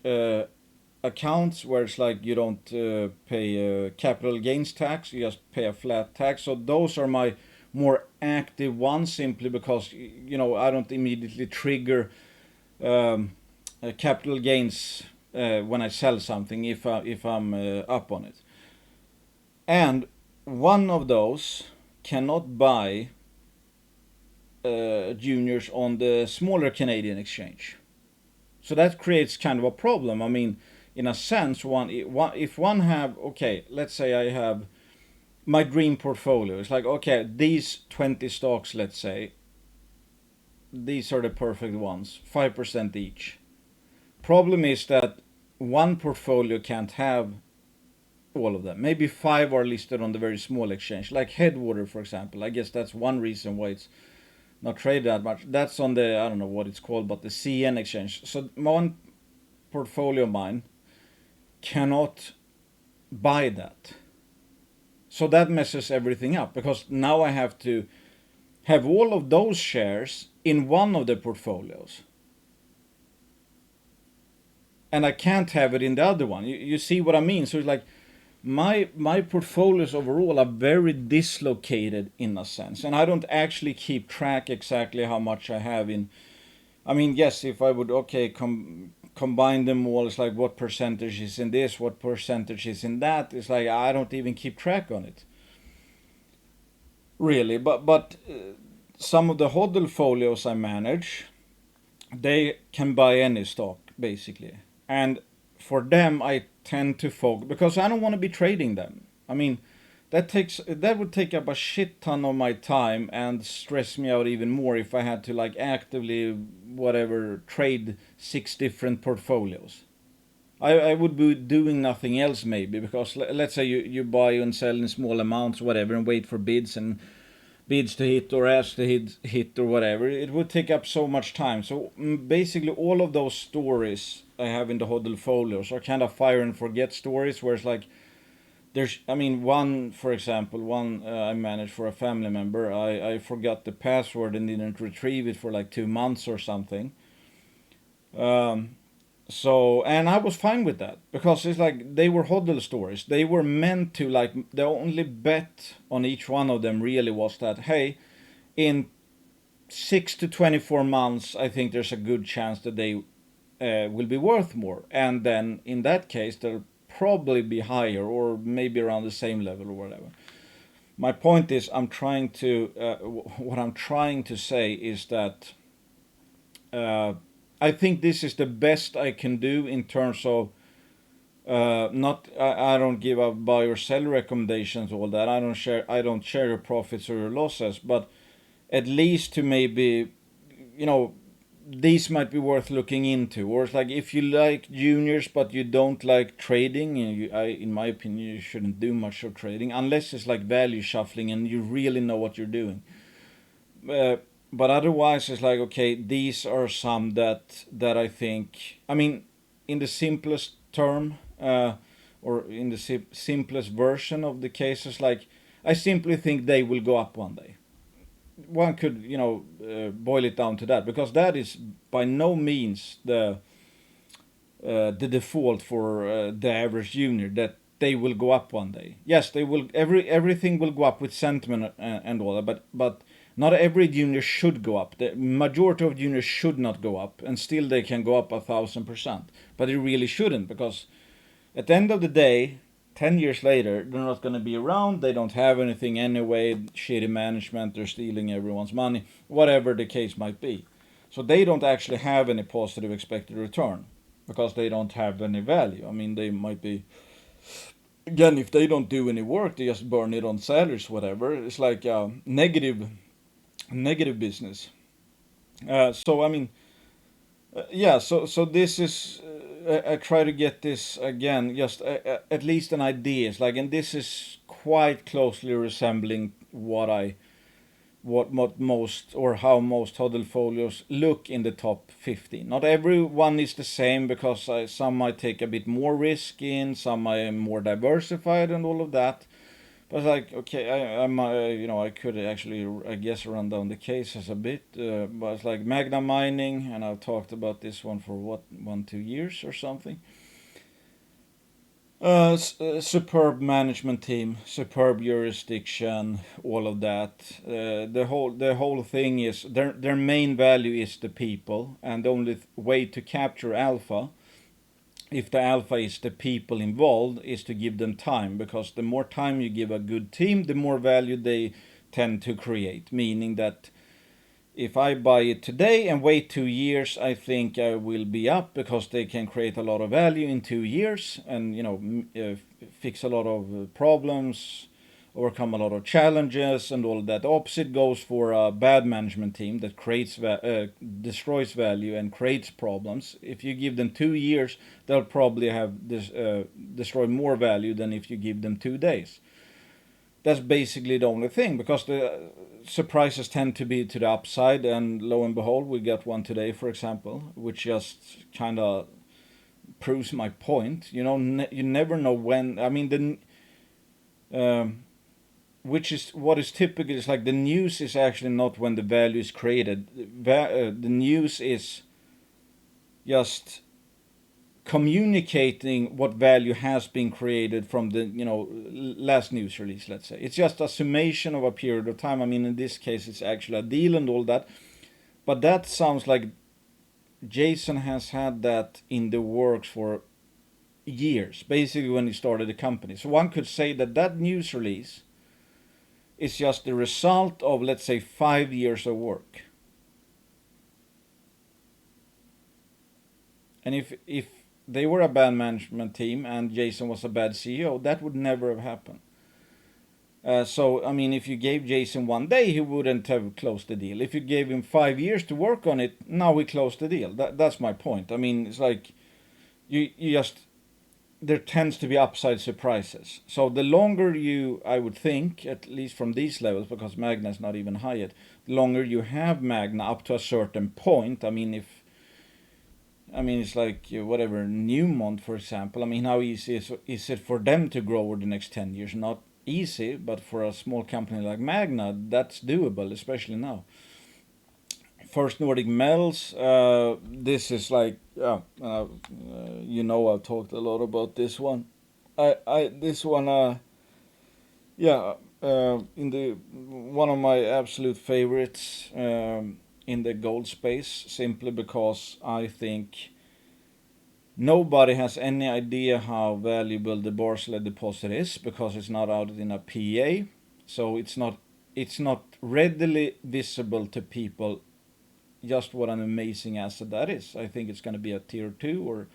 accounts where it's like you don't pay capital gains tax, you just pay a flat tax. So those are my more active ones, simply because, I don't immediately trigger capital gains when I sell something, if I'm up on it. And one of those cannot buy juniors on the smaller Canadian exchange. So that creates kind of a problem. I mean, in a sense, if one have, okay, let's say I have my dream portfolio. It's like, okay, these 20 stocks, let's say, these are the perfect ones, 5% each. Problem is that one portfolio can't have all of them. Maybe 5 are listed on the very small exchange, like Headwater, for example. I guess that's one reason why it's not traded that much. That's on the, I don't know what it's called, but the CN exchange. So one portfolio of mine cannot buy that. So that messes everything up, because now I have to have all of those shares in one of the portfolios. And I can't have it in the other one. You see what I mean? So it's like my portfolios overall are very dislocated in a sense. And I don't actually keep track exactly how much I have in. I mean, yes, if I would, okay, combine them all, it's like what percentage is in this, what percentage is in that. It's like I don't even keep track on it, really. But some of the HODL folios I manage, they can buy any stock basically, and for them I tend to focus, because I don't want to be trading them. I mean, that would take up a shit ton of my time and stress me out even more if I had to like actively whatever trade 6 different portfolios. I would be doing nothing else maybe, because let's say you buy and sell in small amounts, whatever, and wait for bids to hit, or ask to hit or whatever. It would take up so much time. So basically all of those stories I have in the HODL-folios are kind of fire and forget stories, where it's like I mean, one, for example, one I managed for a family member. I forgot the password and didn't retrieve it for like 2 months or something. So, and I was fine with that, because it's like they were HODL stories. They were meant to, like, the only bet on each one of them really was that, hey, in 6 to 24 months, I think there's a good chance that they will be worth more. And then in that case, they'll probably be higher, or maybe around the same level or whatever. My point is, what I'm trying to say is that I think this is the best I can do in terms of not. I don't give up buy or sell recommendations, all that. I don't share your profits or your losses, but at least to maybe, these might be worth looking into. Or it's like, if you like juniors but you don't like trading, in my opinion, you shouldn't do much of trading unless it's like value shuffling and you really know what you're doing. But otherwise, it's like, okay, these are some that I think. I mean, in the simplest term, or in the simplest version of the cases, like I simply think they will go up one day. One could, boil it down to that, because that is by no means the default for the average junior, that they will go up one day. Yes, they will. Everything will go up with sentiment and all that, but not every junior should go up. The majority of juniors should not go up, and still they can go up 1,000%. But it really shouldn't, because at the end of the day, 10 years later, they're not going to be around. They don't have anything anyway. Shitty management, they're stealing everyone's money, whatever the case might be. So they don't actually have any positive expected return, because they don't have any value. I mean, they might be, again, if they don't do any work, they just burn it on salaries, whatever. It's like negative business. So I mean, yeah. So this is. I try to get this again, just at least an idea. It's like, and this is quite closely resembling what most, or how most HODL folios look in the top 15. Not every one is the same, because some might take a bit more risk in, some are more diversified and all of that. But it's like, okay, I could actually, I guess, run down the cases a bit. But it's like Magna Mining, and I've talked about this one for what, 1-2 years or something. Superb management team, superb jurisdiction, all of that. The whole thing is their main value is the people, and the only way to capture alpha, if the alpha is the people involved, is to give them time, because the more time you give a good team, the more value they tend to create. Meaning that if I buy it today and wait 2 years, I think I will be up, because they can create a lot of value in 2 years, and fix a lot of problems, overcome a lot of challenges, and all of that. The opposite goes for a bad management team that destroys value and creates problems. If you give them 2 years, they'll probably have destroy more value than if you give them 2 days. That's basically the only thing, because the surprises tend to be to the upside, and lo and behold, we got one today, for example, which just kind of proves my point. You never know when. I mean, which is what is typical. Is like the news is actually not when the value is created. The news is just communicating what value has been created from the last news release. Let's say it's just a summation of a period of time. I mean, in this case, it's actually a deal and all that. But that sounds like Jason has had that in the works for years, basically when he started the company. So one could say that news release is just the result of, let's say, 5 years of work. And if they were a bad management team and Jason was a bad CEO, that would never have happened. So, I mean, if you gave Jason one day, he wouldn't have closed the deal. If you gave him 5 years to work on it, now we closed the deal. That's my point. I mean, it's like you just, there tends to be upside surprises. So the longer you, I would think, at least from these levels, because Magna is not even high yet, the longer you have Magna up to a certain point. I mean, it's like whatever, Newmont, for example. I mean, how easy is it for them to grow over the next 10 years? Not easy, but for a small company like Magna, that's doable, especially now. First Nordic Metals, this is like, I've talked a lot about this one. This one, in the one of my absolute favorites in the gold space, simply because I think nobody has any idea how valuable the Barsele deposit is, because it's not out in a PEA, so it's not readily visible to people just what an amazing asset that is. I think it's going to be a tier 2 or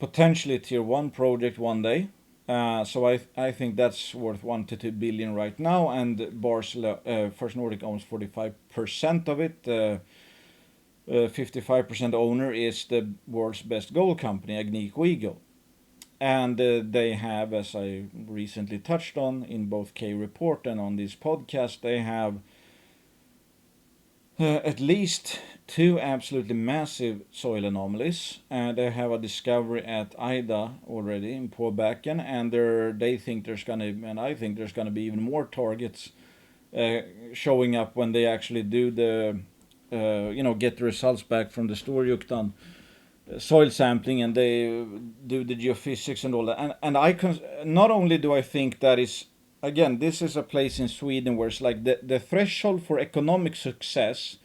potentially tier 1 project one day. So I think that's worth 1 to 2 billion right now, and Barsele, First Nordic owns 45% of it. 55% owner is the world's best gold company, Agnico Eagle. And they have, as I recently touched on in both K Report and on this podcast, they have at least two absolutely massive soil anomalies. They have a discovery at Ida already in Påbacken, and they think there's gonna, and I think there's gonna be even more targets showing up when they actually do the, get the results back from the Storjuktan soil sampling, and they do the geophysics and all that. And not only do I think that is, again, this is a place in Sweden where it's like the threshold for economic success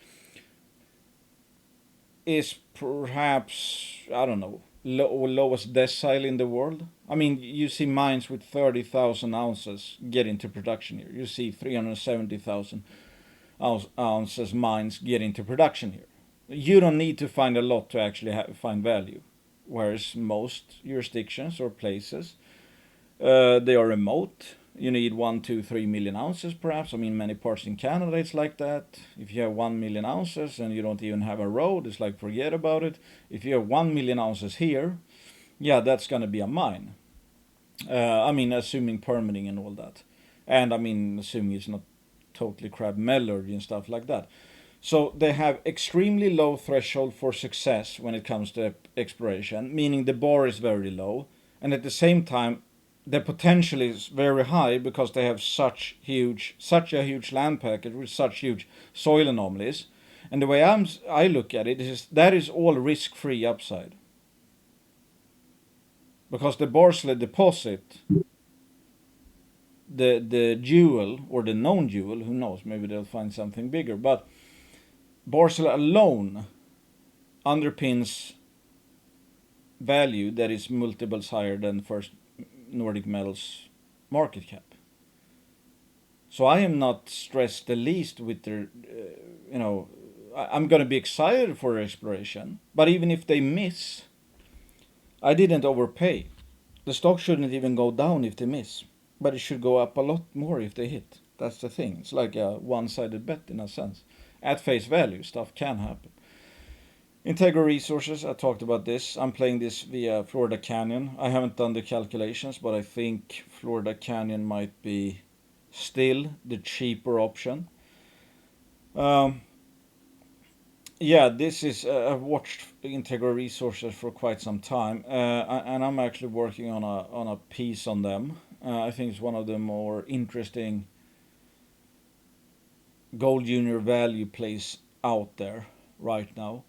is perhaps, I don't know, lowest decile in the world. I mean, you see mines with 30,000 ounces get into production here. You see 370,000 ounces mines get into production here. You don't need to find a lot to actually find value. Whereas most jurisdictions or places, they are remote. You need 1, 2, 3 million ounces perhaps. I mean, many parts in Canada it's like that. If you have 1 million ounces and you don't even have a road, it's like forget about it. If you have 1 million ounces here, yeah, that's gonna be a mine. I mean, assuming permitting and all that. And I mean, assuming it's not totally crab metallurgy and stuff like that. So they have extremely low threshold for success when it comes to exploration, meaning the bar is very low, and at the same time, the potential is very high because they have such a huge land package with such huge soil anomalies. And the way I look at it is that is all risk-free upside, because the Barsele deposit, the jewel or the known jewel, who knows, maybe they'll find something bigger, but Barsele alone underpins value that is multiples higher than First Nordic Metals market cap. So I am not stressed the least with their, I'm going to be excited for their exploration, but even if they miss, I didn't overpay. The stock shouldn't even go down if they miss, but it should go up a lot more if they hit. That's the thing. It's like a one-sided bet in a sense. At face value, stuff can happen. Integra Resources, I talked about this. I'm playing this via Florida Canyon. I haven't done the calculations, but I think Florida Canyon might be still the cheaper option. This is, I've watched Integra Resources for quite some time, and I'm actually working on a piece on them. I think it's one of the more interesting gold junior value plays out there right now.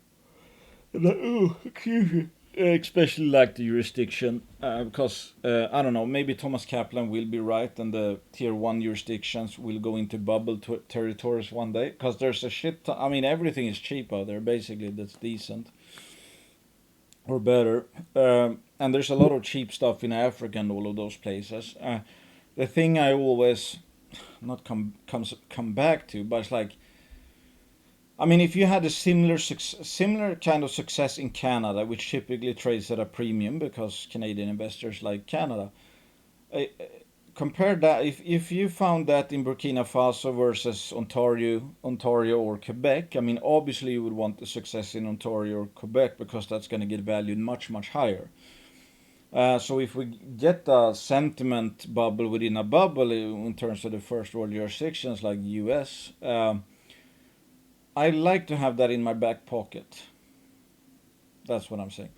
Excuse me. Especially like the jurisdiction, because I don't know, maybe Thomas Kaplan will be right, and the tier 1 jurisdictions will go into bubble territories one day, because there's a shit ton. I mean, everything is cheap out there, basically, that's decent or better, and there's a lot of cheap stuff in Africa and all of those places. The thing I always not come back to, but it's like, I mean, if you had a similar kind of success in Canada, which typically trades at a premium because Canadian investors like Canada, compare that, if you found that in Burkina Faso versus Ontario or Quebec, I mean, obviously you would want the success in Ontario or Quebec because that's going to get valued much, much higher. So if we get a sentiment bubble within a bubble in terms of the first world jurisdictions like US, I like to have that in my back pocket. That's what I'm saying.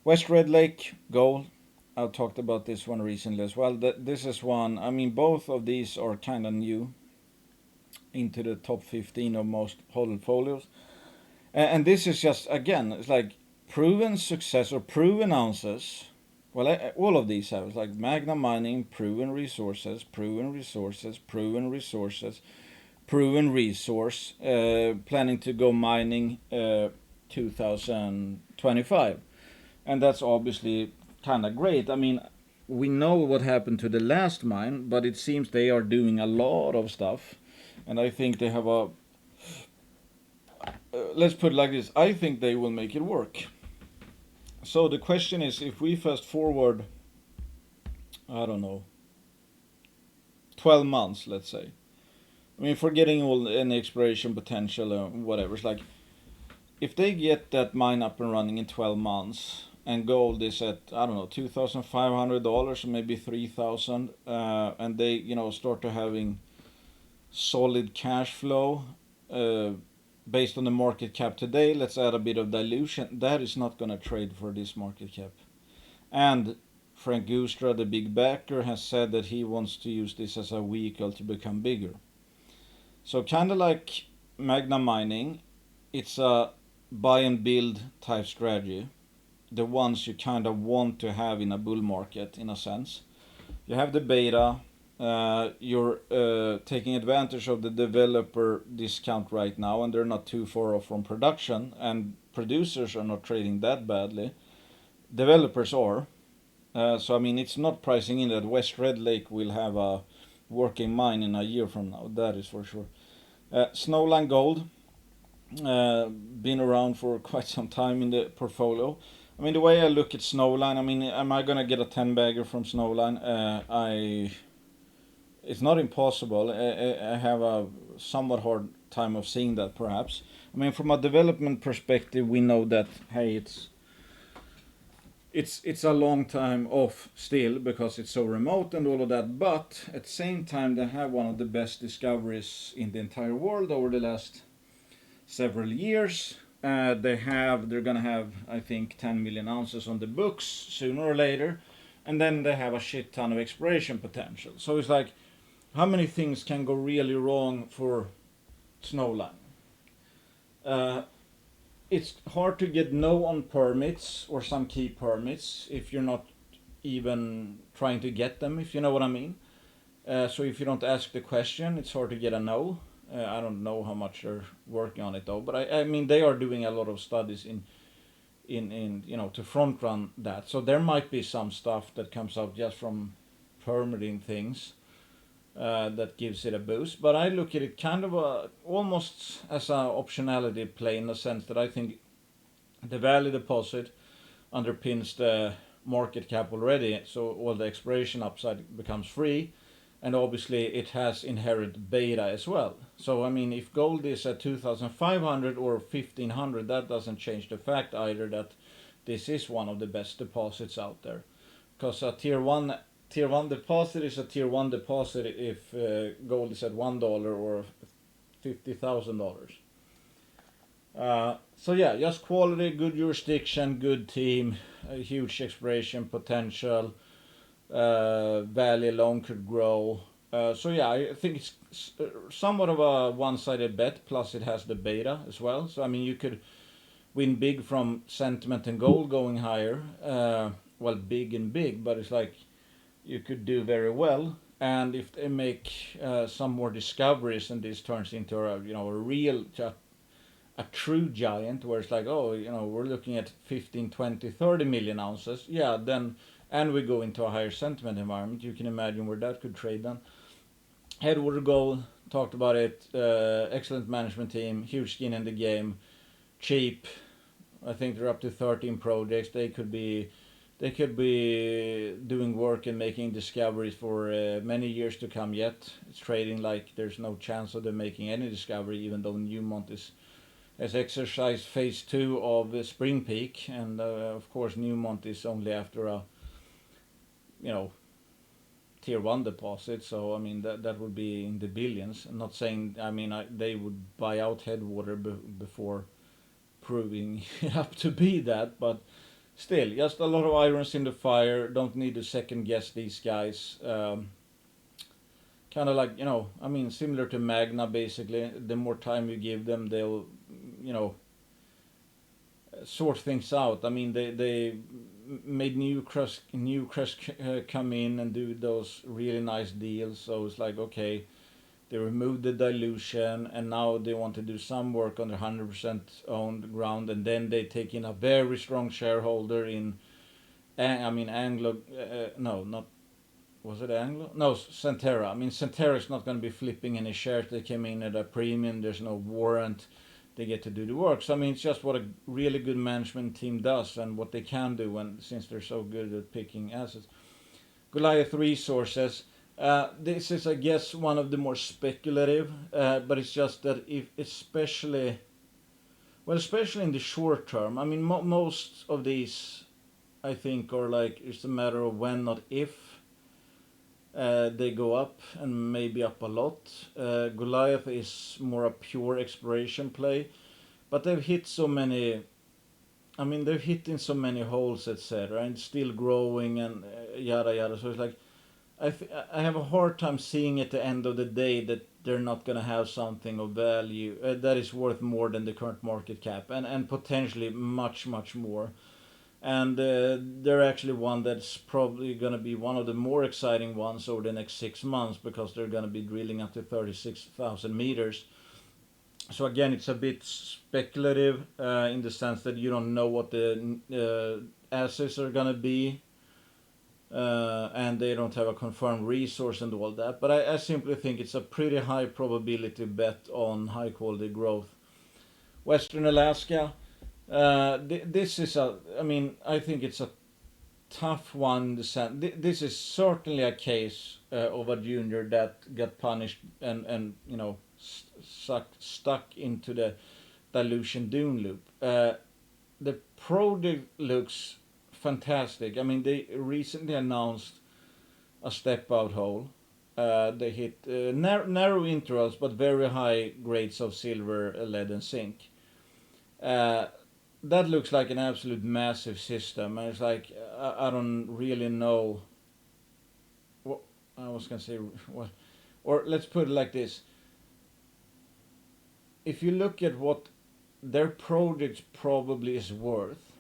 West Red Lake Gold. I've talked about this one recently as well. This is one, I mean, both of these are kind of new into the top 15 of most HODL-folios. And this is just, again, it's like proven success or proven ounces. Well, all of these have, it's like Magna Mining, proven resources, proven resources, proven resources, proven resource, planning to go mining 2025. And that's obviously kind of great. I mean, we know what happened to the last mine, but it seems they are doing a lot of stuff. And I think they have a... let's put it like this. I think they will make it work. So the question is, if we fast forward, I don't know, 12 months, let's say. I mean, forgetting all any exploration potential or whatever, it's like, if they get that mine up and running in 12 months and gold is at, I don't know, $2,500 or maybe $3,000, and they, start to having solid cash flow, based on the market cap today, let's add a bit of dilution. That is not going to trade for this market cap. And Frank Gustra, the big backer, has said that he wants to use this as a vehicle to become bigger. So kind of like Magna Mining, it's a buy and build type strategy. The ones you kind of want to have in a bull market, in a sense. You have the beta. You're taking advantage of the developer discount right now, and they're not too far off from production, and producers are not trading that badly. Developers are. So I mean, it's not pricing in that West Red Lake will have a working mine in a year from now. That is for sure. Snowline Gold, been around for quite some time in the portfolio. I mean, the way I look at Snowline, I mean, am I gonna get a 10-bagger from Snowline? It's not impossible. I have a somewhat hard time of seeing that, perhaps. I mean, from a development perspective, we know that hey, it's a long time off still because it's so remote and all of that. But at the same time, they have one of the best discoveries in the entire world over the last several years. They're gonna have, I think, 10 million ounces on the books sooner or later, and then they have a shit ton of exploration potential. So it's like, how many things can go really wrong for Snowline? It's hard to get no on permits or some key permits if you're not even trying to get them, if you know what I mean. So if you don't ask the question, it's hard to get a no. I don't know how much they're working on it though, but I mean they are doing a lot of studies in to front run that. So there might be some stuff that comes out just from permitting things that gives it a boost. But I look at it kind of almost as an optionality play, in the sense that I think the Valley deposit underpins the market cap already, so all the exploration upside becomes free. And obviously it has inherent beta as well. So I mean, if gold is at 2,500 or 1,500, that doesn't change the fact either that this is one of the best deposits out there. Because a tier one deposit is a tier one deposit if gold is at $1 or $50,000. So yeah, just quality, good jurisdiction, good team, a huge exploration potential. Valley alone could grow. So yeah, I think it's somewhat of a one-sided bet. Plus, it has the beta as well. So I mean, you could win big from sentiment and gold going higher. Well, big, but it's like you could do very well. And if they make some more discoveries and this turns into a true giant, where it's like, oh, we're looking at 15, 20, 30 million ounces. Yeah, then. And we go into a higher sentiment environment, you can imagine where that could trade then. Headwater Gold, talked about it. Excellent management team, huge skin in the game, cheap. I think they're up to 13 projects. They could be doing work and making discoveries for many years to come yet. It's trading like there's no chance of them making any discovery, even though Newmont has exercised phase 2 of Spring Peak, and of course Newmont is only after a tier 1 deposit, so I mean that would be in the billions. I'm not saying, I mean, they would buy out Headwater before proving it up to be that, but still, just a lot of irons in the fire. Don't need to second guess these guys. Kind of like, I mean, similar to Magna basically. The more time you give them, they'll sort things out. I mean, they made Newcrest come in and do those really nice deals. So it's like, okay, they removed the dilution, and now they want to do some work on the 100% owned ground, and then they take in a very strong shareholder in, Anglo. No, not. Was it Anglo? No, Centerra. I mean, Centerra is not going to be flipping any shares. They came in at a premium. There's no warrant. They get to do the work. So I mean, it's just what a really good management team does and what they can do, since they're so good at picking assets. Goliath Resources. This is, I guess, one of the more speculative, but it's just that especially in the short term. I mean, most of these, I think, are like, it's a matter of when, not if. They go up and maybe up a lot. Goliath is more a pure exploration play, but they've hit so many. I mean, they've hit in so many holes, etc., and still growing and yada yada. So it's like I have a hard time seeing at the end of the day that they're not going to have something of value that is worth more than the current market cap, and potentially much more. And they're actually one that's probably going to be one of the more exciting ones over the next 6 months, because they're going to be drilling up to 36,000 meters. So again, it's a bit speculative in the sense that you don't know what the assets are going to be, and they don't have a confirmed resource and all that. But I simply think it's a pretty high probability bet on high quality growth. Western Alaska, this is a. I mean, I think it's a tough one. This is certainly a case of a junior that got punished and stuck into the dilution doom loop. The project looks fantastic. I mean, they recently announced a step out hole. They hit narrow intervals but very high grades of silver, lead, and zinc. Uh, that looks like an absolute massive system, and it's like I don't really know what I was gonna say. What, or let's put it like this: if you look at what their project probably is worth,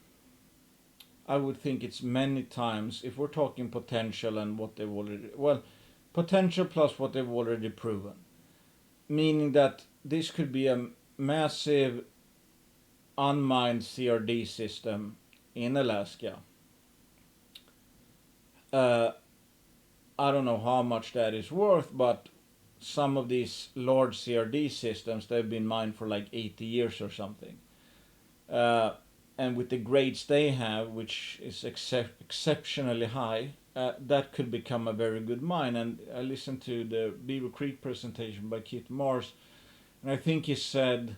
I would think it's many times, if we're talking potential and what they've already, well, potential plus what they've already proven. Meaning that this could be a massive unmined CRD system in Alaska. Uh, I don't know how much that is worth, but some of these large CRD systems, they've been mined for like 80 years or something. Uh, and with the grades they have, which is exceptionally high, that could become a very good mine. And I listened to the Beaver Creek presentation by Kit Mars, and I think he said,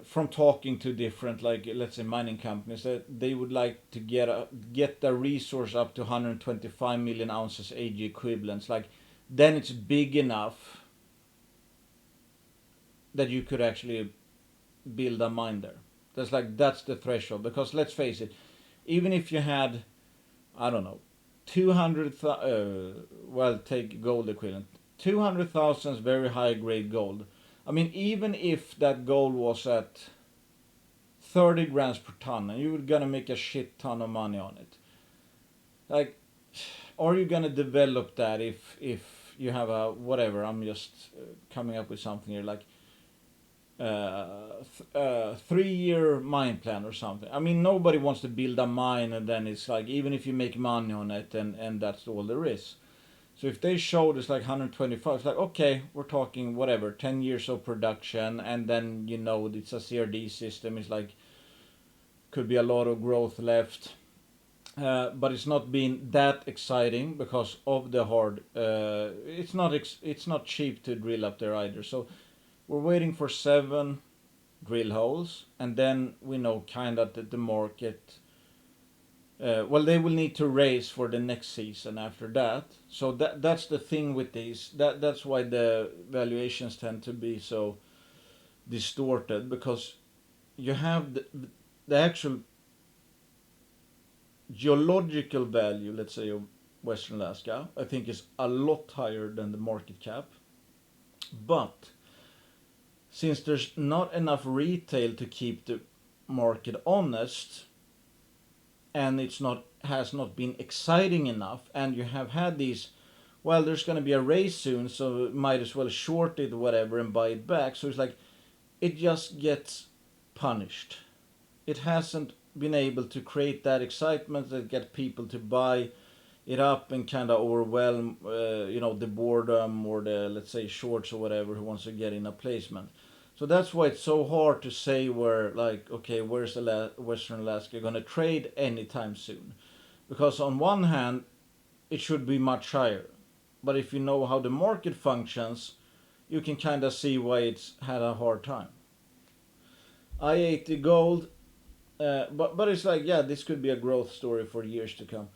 from talking to different, like let's say mining companies, that they would like to get the resource up to 125 million ounces AG equivalents. Like, then it's big enough that you could actually build a mine there. That's the threshold. Because let's face it, even if you had, I don't know, 200, well, take gold equivalent, 200,000 very high grade gold. I mean, even if that gold was at 30 grams per ton, and you were gonna make a shit ton of money on it, like, are you gonna develop that if you have a whatever? I'm just coming up with something here, like 3-year mine plan or something. I mean, nobody wants to build a mine and then it's like, even if you make money on it, and that's all there is. So if they showed us like 125, it's like, okay, we're talking whatever, 10 years of production, and then it's a CRD system. It's like, could be a lot of growth left. But it's not been that exciting because of the hard. It's not cheap to drill up there either. So we're waiting for 7 drill holes, and then we know kind of that the market. Well, they will need to raise for the next season after that. So that's the thing with these. That's why the valuations tend to be so distorted, because you have the actual geological value, let's say, of Western Alaska, I think is a lot higher than the market cap. But since there's not enough retail to keep the market honest, and has not been exciting enough, and you have had these, well, there's going to be a race soon, so might as well short it or whatever and buy it back. So it's like, it just gets punished. It hasn't been able to create that excitement that get people to buy it up and kind of overwhelm the boredom or the, let's say, shorts or whatever, who wants to get in a placement. So that's why it's so hard to say where, like, okay, where's Western Alaska going to trade anytime soon? Because on one hand, it should be much higher. But if you know how the market functions, you can kind of see why it's had a hard time. I-80 Gold, but it's like, yeah, this could be a growth story for years to come.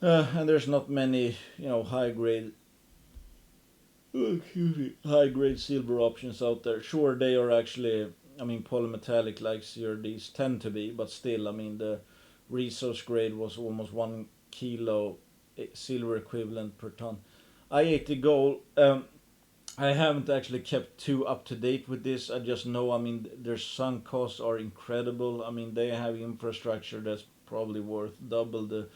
and there's not many, high grade silver options out there. Sure, they are actually, polymetallic like CRDs tend to be, but still, the resource grade was almost 1 kilo silver equivalent per ton. I-80 gold. I haven't actually kept too up to date with this. I just know, their sunk costs are incredible. They have infrastructure that's probably worth double the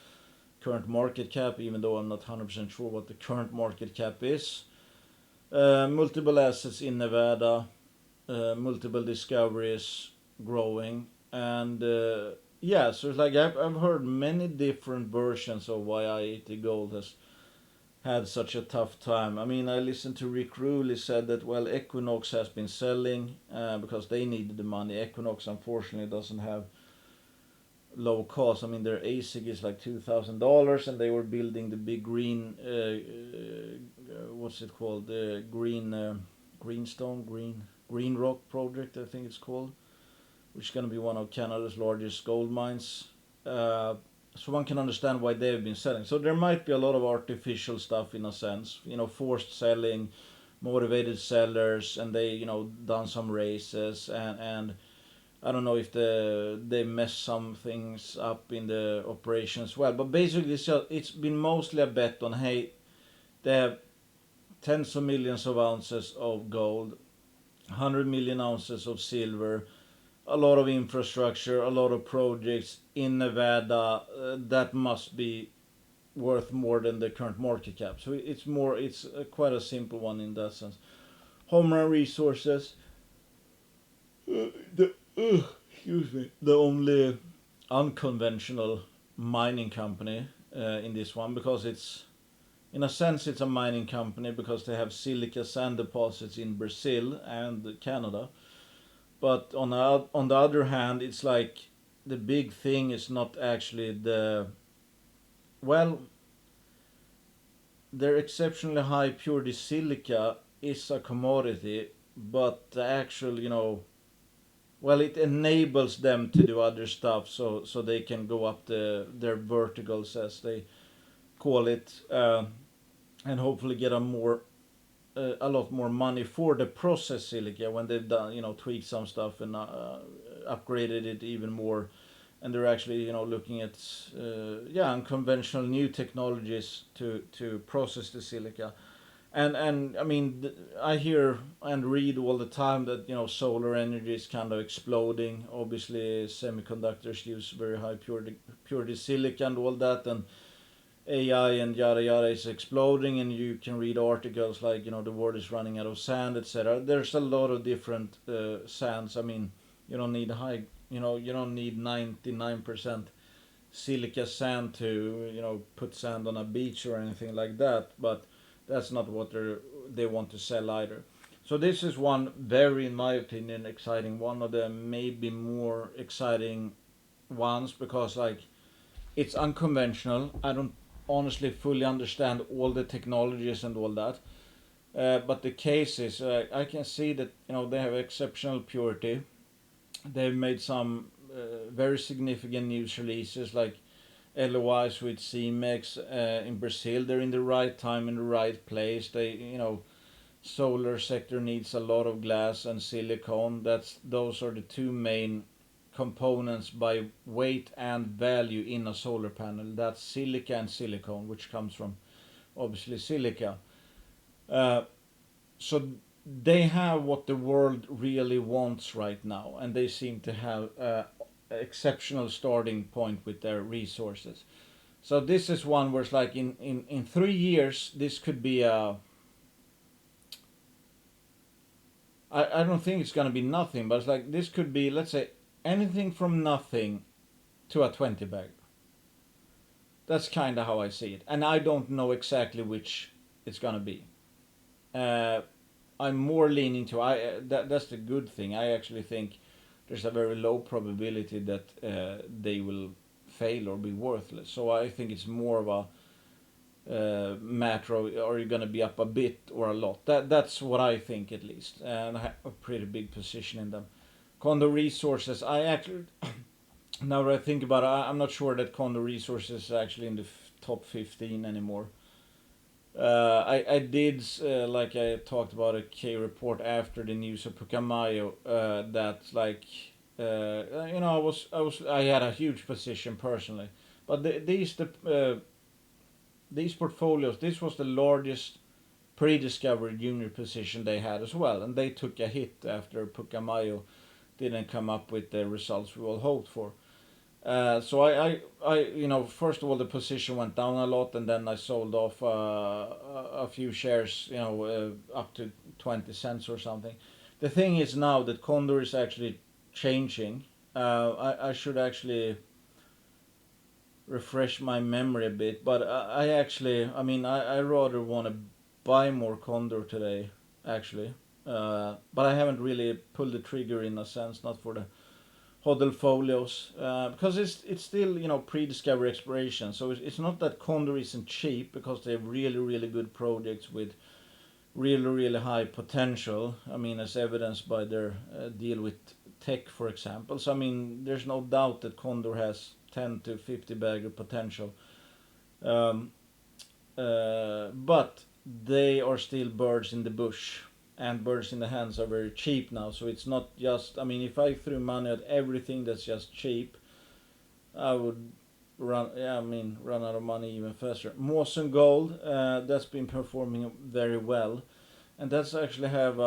current market cap, even though I'm not 100% sure what the current market cap is. Multiple assets in Nevada, multiple discoveries growing, and yeah, so it's like I've heard many different versions of why I-80 Gold has had such a tough time. I listened to Rick Rule. He said that, well, Equinox has been selling because they needed the money. Equinox unfortunately doesn't have low cost. Their ASIC is like $2,000, and they were building the big green, what's it called? The green rock project, I think it's called, which is going to be one of Canada's largest gold mines. So one can understand why they've been selling. So there might be a lot of artificial stuff in a sense, forced selling, motivated sellers, and they, done some races, and I don't know if they mess some things up in the operation as well. But basically, it's been mostly a bet on, hey, they have tens of millions of ounces of gold, 100 million ounces of silver, a lot of infrastructure, a lot of projects in Nevada that must be worth more than the current market cap. So it's quite a simple one in that sense. Home run resources. Excuse me. The only unconventional mining company in this one, because it's, in a sense, it's a mining company because they have silica sand deposits in Brazil and Canada. But on the other hand, it's like the big thing is not actually well, their exceptionally high purity silica is a commodity, but the actual, well, it enables them to do other stuff, so they can go up their verticals, as they call it, and hopefully get a lot more money for the process silica when they've done, tweaked some stuff and upgraded it even more. And they're actually, looking at unconventional new technologies to process the silica. And I hear and read all the time that, solar energy is kind of exploding. Obviously, semiconductors use very high purity silica and all that, and AI and yada yada is exploding, and you can read articles like, the world is running out of sand, etc. There's a lot of different sands. You don't need you don't need 99% silica sand to, put sand on a beach or anything like that, but that's not what they want to sell either. So this is one very, in my opinion, exciting, one of the maybe more exciting ones, because like it's unconventional. I don't honestly fully understand all the technologies and all that. But the case is, I can see that, they have exceptional purity. They've made some very significant news releases, like LOIs with CEMEX in Brazil. They're in the right time, in the right place. They, solar sector needs a lot of glass and silicon. Those are the two main components by weight and value in a solar panel. That's silica and silicon, which comes from obviously silica. So they have what the world really wants right now, and they seem to have an exceptional starting point with their resources. So this is one where it's like in 3 years this could be a, I don't think it's gonna be nothing, but it's like this could be, let's say, anything from nothing to a 20 bag. That's kind of how I see it, and I don't know exactly which it's gonna be. Uh, I'm more leaning to that's the good thing. I actually think there's a very low probability that they will fail or be worthless. So I think it's more of a matter of, are you going to be up a bit or a lot? That's what I think, at least, and I have a pretty big position in them. Condo Resources, I actually Now that I think about it, I'm not sure that Condor Resources is actually in the top 15 anymore. I did, like I talked about a K report after the news of Pucamayo, that like, I had a huge position personally, but these portfolios, this was the largest pre-discovery junior position they had as well, and they took a hit after Pucamayo didn't come up with the results we all hoped for. So first of all, the position went down a lot, and then I sold off a few shares, up to 20 cents or something. The thing is now that Condor is actually changing. I should actually refresh my memory a bit, but I rather want to buy more Condor today, actually. But I haven't really pulled the trigger in a sense, not for the HODL-folios, because it's still pre-discovery exploration, so it's not that Condor isn't cheap because they have really really good projects with really really high potential. I mean, as evidenced by their deal with Tech, for example. So I mean, there's no doubt that Condor has 10 to 50 bagger potential, um, but they are still birds in the bush, and birds in the hands are very cheap now. So it's not just, I mean, if I threw money at everything that's just cheap, I would run out of money even faster. Musings Gold, that's been performing very well, and that's actually have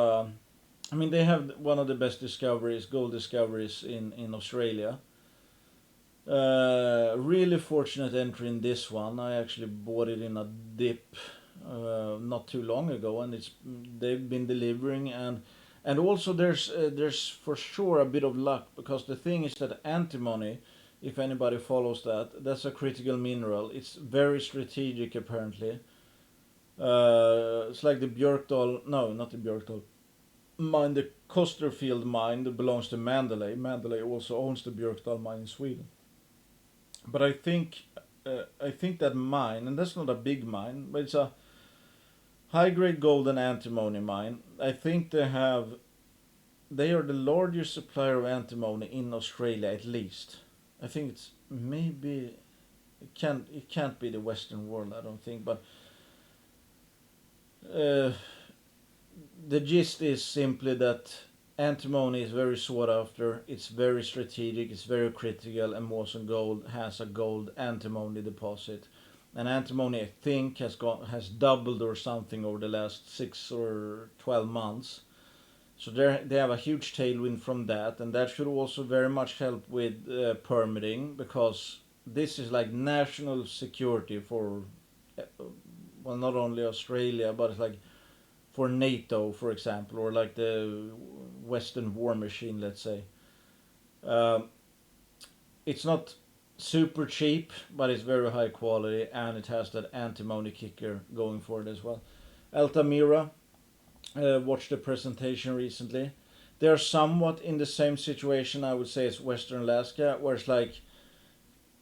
they have one of the best gold discoveries in Australia. Really fortunate entry in this one. I actually bought it in a dip not too long ago, and they've been delivering, and also there's for sure a bit of luck, because the thing is that antimony, if anybody follows that, that's a critical mineral. It's very strategic apparently. It's like the Björkdal, no, not the Björkdal mine, the Kosterfield mine that belongs to Mandalay. Mandalay also owns the Björkdal mine in Sweden. But I think that mine, and that's not a big mine, but it's a high grade gold and antimony mine. I think they are the largest supplier of antimony in Australia, at least. I think it's maybe it can't be the Western world, I don't think, but uh, the gist is simply that antimony is very sought after, it's very strategic, it's very critical, and Musings Gold has a gold antimony deposit. And antimony, I think, has doubled or something over the last 6 or 12 months. So they have a huge tailwind from that, and that should also very much help with permitting, because this is like national security for, uh, well, not only Australia, but it's like for NATO, for example, or like the Western war machine, let's say. Um, it's not super cheap, but it's very high quality, and it has that antimony kicker going for it as well. Altamira, watched the presentation recently. They're somewhat in the same situation, I would say, as Western Alaska, where it's like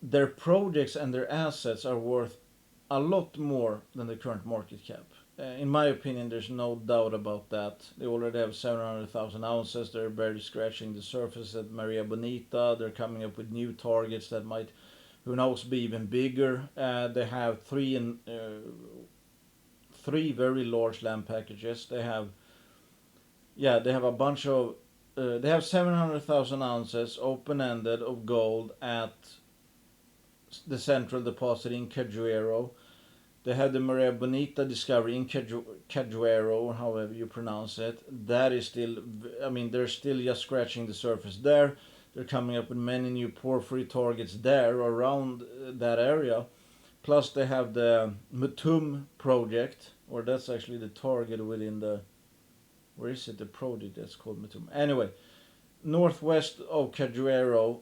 their projects and their assets are worth a lot more than the current market cap. In my opinion, there's no doubt about that. They already have 700,000 ounces. They're barely scratching the surface at Maria Bonita. They're coming up with new targets that might, who knows, be even bigger. They have three very large land packages. They have a bunch of, they have 700,000 ounces open ended of gold at the central deposit in Cajueiro. They have the Maria Bonita discovery in Cajueiro, or however you pronounce it. That is still, I mean, they're still just scratching the surface there. They're coming up with many new porphyry targets there around that area. Plus, they have the Mutum project, or that's actually the target within the. Where is it? The project that's called Mutum. Anyway, northwest of Cajueiro,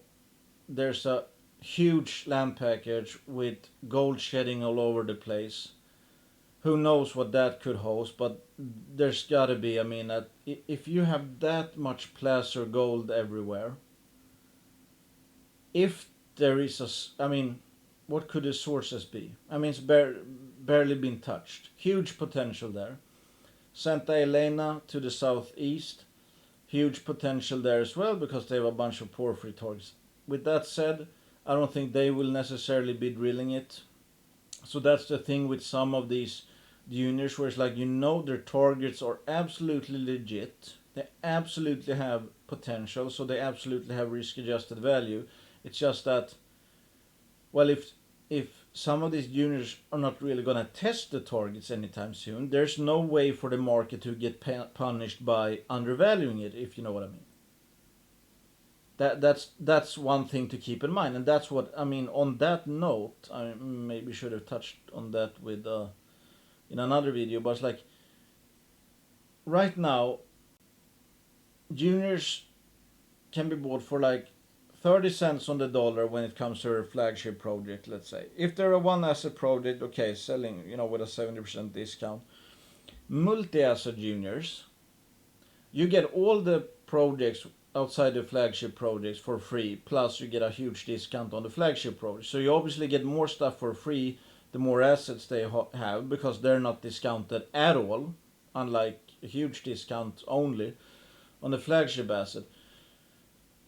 there's a huge land package with gold shedding all over the place. Who knows what that could host, but there's gotta be, I mean, if you have that much placer gold everywhere, if there is I mean, what could the sources be? I mean, it's barely been touched. Huge potential there. Santa Elena to the southeast, huge potential there as well, because they have a bunch of porphyry targets. with that said, I don't think they will necessarily be drilling it. So that's the thing with some of these juniors, where it's like, their targets are absolutely legit. They absolutely have potential, so they absolutely have risk-adjusted value. It's just that, well, if some of these juniors are not really going to test the targets anytime soon, there's no way for the market to get punished by undervaluing it, if you know what I mean. That's one thing to keep in mind, and that's what I mean. On that note, I maybe should have touched on that with in another video, but it's like, right now, juniors can be bought for like 30 cents on the dollar when it comes to a flagship project. Let's say if they're a one asset project, okay, selling with a 70% discount. Multi-asset juniors, you get all the projects outside the flagship projects for free, plus you get a huge discount on the flagship project. So you obviously get more stuff for free the more assets they have, because they're not discounted at all, unlike a huge discount only on the flagship asset.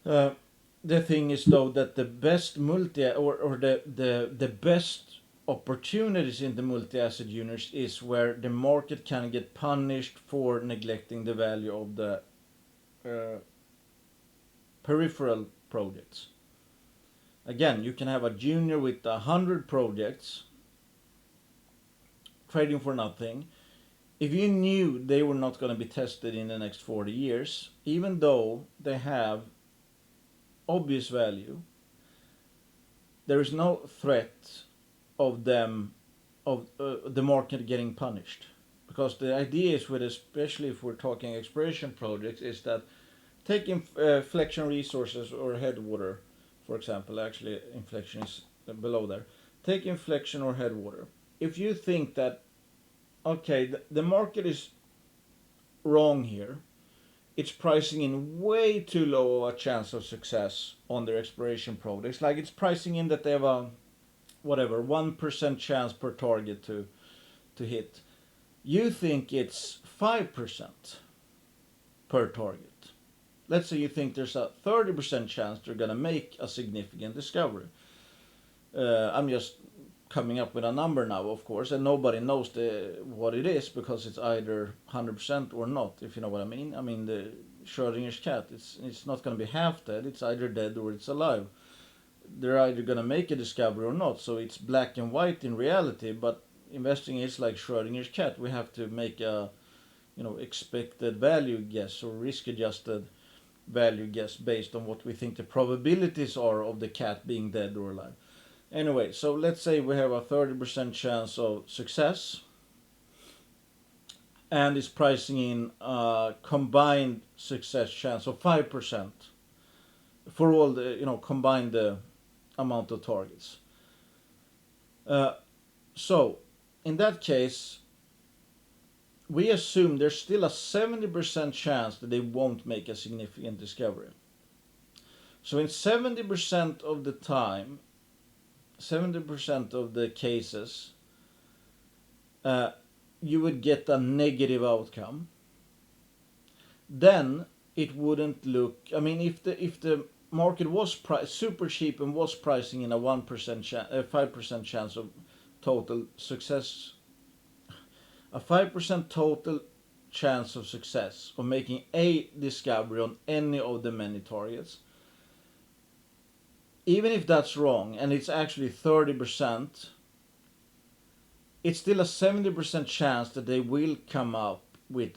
The thing is, though, that the best the best opportunities in the multi-asset units is where the market can get punished for neglecting the value of the peripheral projects. Again, you can have a junior with 100 projects trading for nothing. If you knew they were not going to be tested in the next 40 years, even though they have obvious value, there is no threat of them, of the market getting punished. Because the idea is, with, especially if we're talking exploration projects, is that take Inflection Resources or Headwater, for example. Actually, Inflection is below there. Take Inflection or Headwater. If you think that, okay, the market is wrong here, it's pricing in way too low a chance of success on their exploration projects. Like, it's pricing in that they have a 1% chance per target to hit. You think it's 5% per target. Let's say you think there's a 30% chance they're going to make a significant discovery. I'm just coming up with a number now, of course, and nobody knows what it is, because it's either 100% or not, if you know what I mean. I mean, the Schrödinger's cat, it's not going to be half dead, it's either dead or it's alive. They're either going to make a discovery or not, so it's black and white in reality. But investing is like Schrödinger's cat. We have to make a expected value guess, or risk-adjusted value guess, based on what we think the probabilities are of the cat being dead or alive. Anyway, so let's say we have a 30% chance of success, and it's pricing in a combined success chance of 5% for all the, combine the amount of targets. So in that case, we assume there's still a 70% chance that they won't make a significant discovery. So in 70% of the time, 70% of the cases, you would get a negative outcome. Then it wouldn't look, I mean, if the market was super cheap and was pricing in a 5% chance of total success, a 5% total chance of success of making a discovery on any of the many targets, even if that's wrong and it's actually 30%, it's still a 70% chance that they will come up with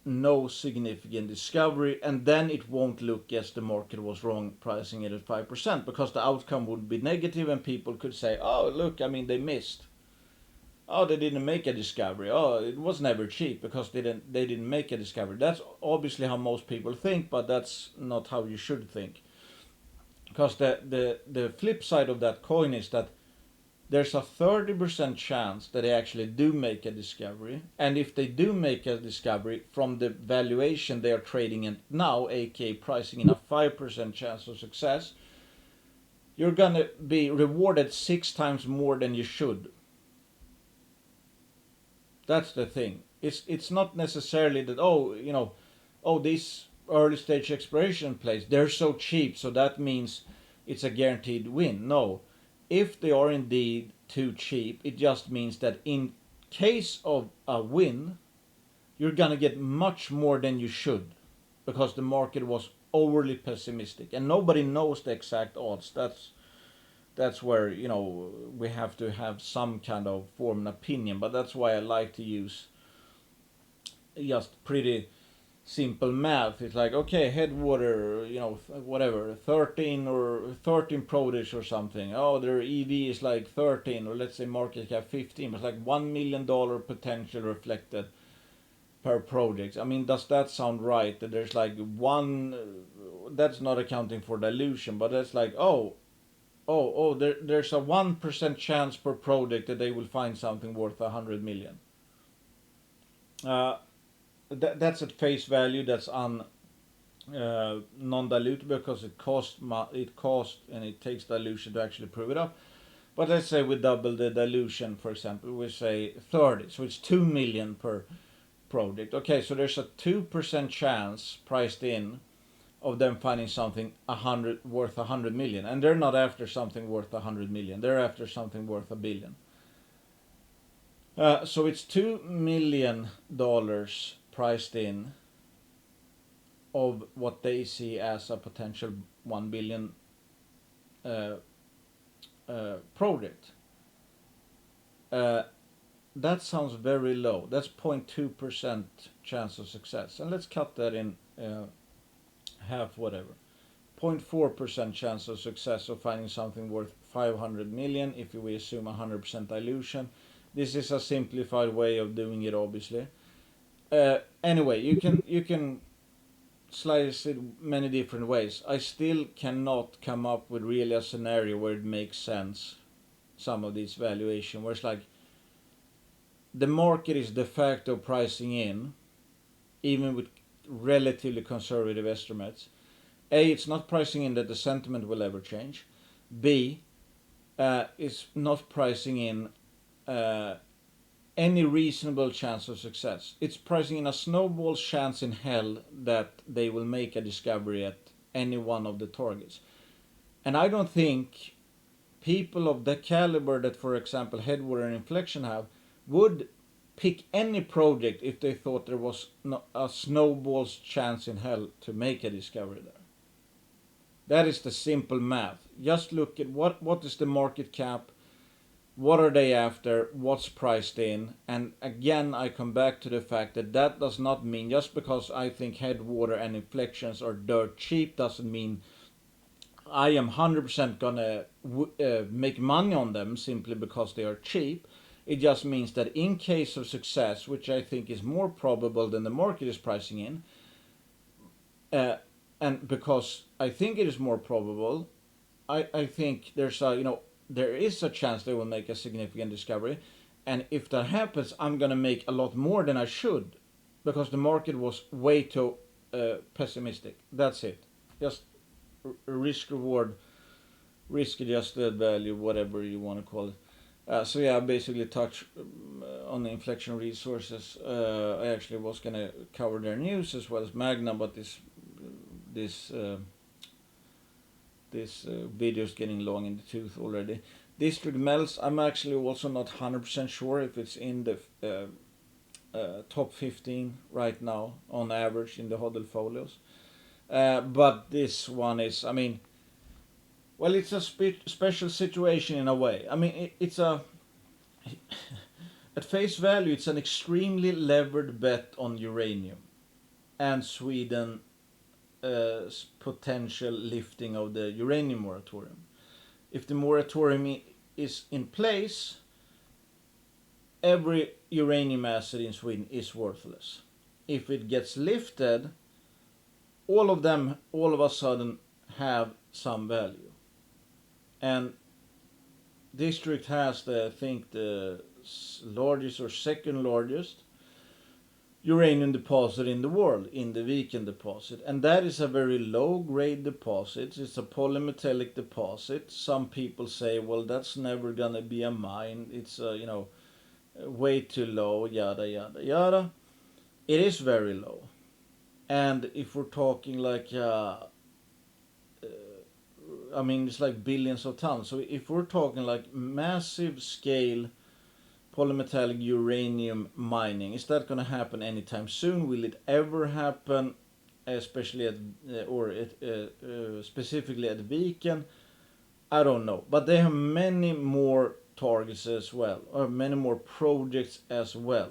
no significant discovery, and then it won't look as the market was wrong pricing it at 5%, because the outcome would be negative and people could say, oh, look, I mean, they missed. Oh, they didn't make a discovery. Oh, it was never cheap because they didn't make a discovery. That's obviously how most people think, but that's not how you should think. Because the flip side of that coin is that there's a 30% chance that they actually do make a discovery. And if they do make a discovery, from the valuation they are trading at now, aka pricing in a 5% chance of success, you're going to be rewarded 6 times more than you should. That's the thing. It's not necessarily that, these early stage exploration plays, they're so cheap, so that means it's a guaranteed win. No, if they are indeed too cheap, it just means that in case of a win, you're gonna get much more than you should, because the market was overly pessimistic and nobody knows the exact odds. That's where, we have to have some kind of form an opinion. But that's why I like to use just pretty simple math. It's like, okay, Headwater, whatever, 13 projects or something. Oh, their EV is like 13, or let's say market cap 15. It's like $1 million potential reflected per project. I mean, does that sound right? That there's like one, that's not accounting for dilution, but that's like, there's a 1% chance per project that they will find something worth 100 million. Uh, that's at face value. That's non-dilute, because it cost and it takes dilution to actually prove it up. But let's say we double the dilution, for example, we say 30, so it's 2 million per project. Okay, so there's a 2% chance priced in of them finding something worth 100 million, and they're not after something worth 100 million. They're after something worth a billion. So it's $2 million priced in of what they see as a potential 1 billion project. That sounds very low. That's 0.2% chance of success. And let's cut that in half, whatever. 0.4% chance of success of finding something worth 500 million if we assume 100% dilution. This is a simplified way of doing it, obviously. Anyway, you can slice it many different ways. I still cannot come up with really a scenario where it makes sense, some of these valuation, where it's like the market is de facto pricing in, even with relatively conservative estimates. A, it's not pricing in that the sentiment will ever change. B, it's not pricing in any reasonable chance of success. It's pricing in a snowball's chance in hell that they will make a discovery at any one of the targets. And I don't think people of the caliber that, for example, Headwater and Inflection have, would pick any project if they thought there was a snowball's chance in hell to make a discovery there. That is the simple math. Just look at what is the market cap, what are they after, what's priced in, and again I come back to the fact that does not mean, just because I think Headwater and Inflections are dirt cheap doesn't mean I am 100% gonna make money on them simply because they are cheap. It just means that in case of success, which I think is more probable than the market is pricing in, and because I think it is more probable, I think there is a chance they will make a significant discovery, and if that happens, I'm gonna make a lot more than I should, because the market was way too pessimistic. That's it. Just risk reward, risk adjusted value, whatever you want to call it. So yeah, I basically touched on the Inflection Resources. I actually was gonna cover their news as well as Magna, but this video is getting long in the tooth already. District Metals, I'm actually also not 100% sure if it's in the top 15 right now on average in the HODL-folios. But this one is, well, it's a special situation in a way. It's at face value, it's an extremely levered bet on uranium and Sweden potential lifting of the uranium moratorium. If the moratorium is in place, every uranium asset in Sweden is worthless. If it gets lifted, all of them all of a sudden have some value. And District has I think the largest or second largest uranium deposit in the world, in the Viken deposit, and that is a very low grade deposit. It's a polymetallic deposit. Some people say, well, that's never gonna be a mine, it's way too low, yada yada yada. It is very low, and if we're talking like I mean, it's like billions of tons. So if we're talking like massive scale polymetallic uranium mining, is that going to happen anytime soon? Will it ever happen, especially at specifically at Viken? I don't know, but they have many more targets as well, or many more projects as well.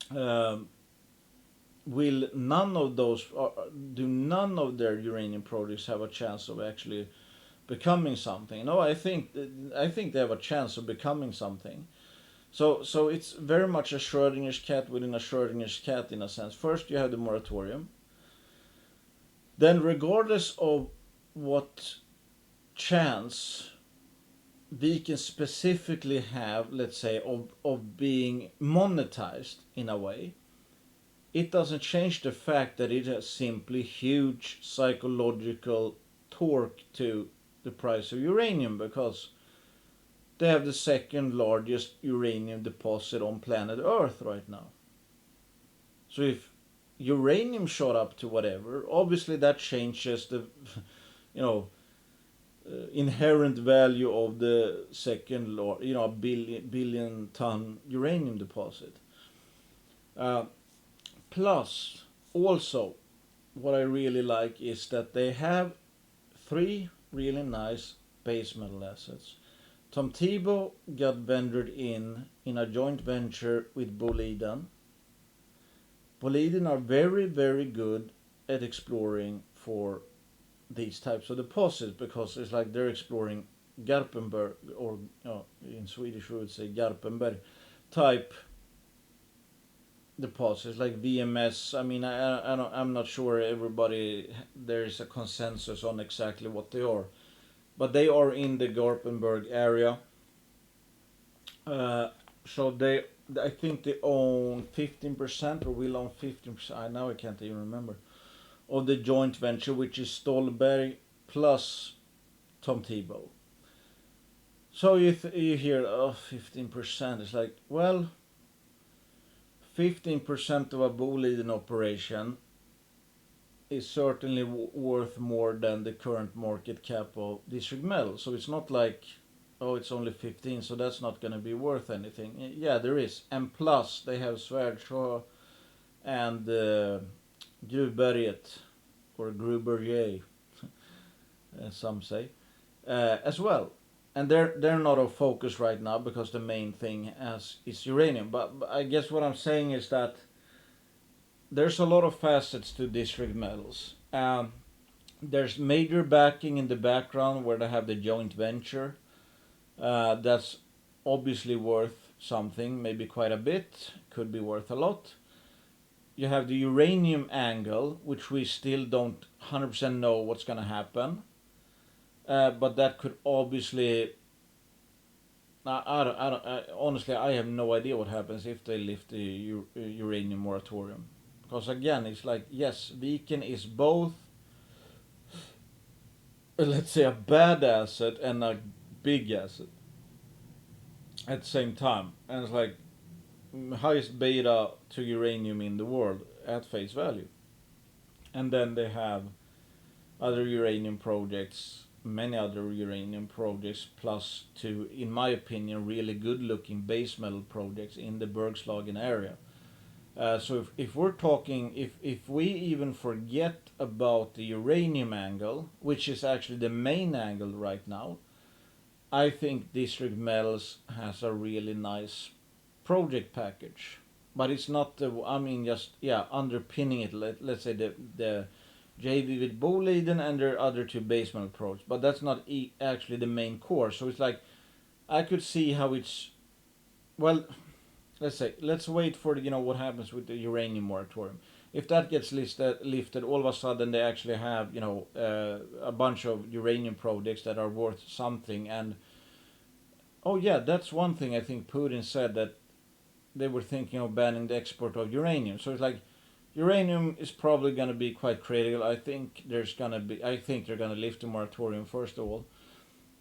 Um, will none of those do none of their uranium projects have a chance of actually becoming something? No, I think they have a chance of becoming something. So it's very much a Schrodinger's cat within a Schrodinger's cat in a sense. First you have the moratorium. Then regardless of what chance we can specifically have, let's say, of being monetized in a way, it doesn't change the fact that it has simply huge psychological torque to the price of uranium, because they have the second largest uranium deposit on planet Earth right now. So if uranium shot up to whatever, obviously that changes the, you know, inherent value of the second, billion ton uranium deposit. Uh, Plus, also, what I really like is that they have three really nice base metal assets. Tom Tebow got ventured in a joint venture with Boliden. Boliden are very, very good at exploring for these types of deposits, because it's like they're exploring Garpenberg, or in Swedish we would say Garpenberg type deposits like VMS. I mean, I'm not sure everybody there is a consensus on exactly what they are, but they are in the Garpenberg area. So I think they own 15% or will own 15%. Now I can't even remember, of the joint venture, which is Stolberg plus Tom Tebow. So you hear 15%. It's like, well, 15% of a Boliden operation is certainly worth more than the current market cap of District Metal. So it's not like, oh, it's only 15, so that's not going to be worth anything. Yeah, there is. And plus, they have Svärdsjö and Gruvberget, or Gruberget, as some say, as well. And they're not of focus right now because the main thing is uranium. But I guess what I'm saying is that there's a lot of facets to District Metals. There's major backing in the background where they have the joint venture. That's obviously worth something, maybe quite a bit, could be worth a lot. You have the uranium angle, which we still don't 100% know what's going to happen. But that could obviously, honestly, I have no idea what happens if they lift the uranium moratorium. Because again, it's like, yes, Viken is both, let's say, a bad asset and a big asset at the same time. And it's like, highest beta to uranium in the world at face value. And then they have other uranium projects, many other uranium projects, plus two, in my opinion, really good looking base metal projects in the Bergslagen area. So if we're talking, if we even forget about the uranium angle, which is actually the main angle right now, I think District Metals has a really nice project package. But it's not the, I mean, just, yeah, underpinning it, let's say the JV with Boliden and their other two base metal projects. But that's not actually the main core. So it's like, I could see how it's, well, let's wait for what happens with the uranium moratorium. If that gets lifted, all of a sudden they actually have a bunch of uranium projects that are worth something. And oh yeah, that's one thing I think Putin said, that they were thinking of banning the export of uranium. So it's like, uranium is probably going to be quite critical. I think they're going to lift the moratorium first of all.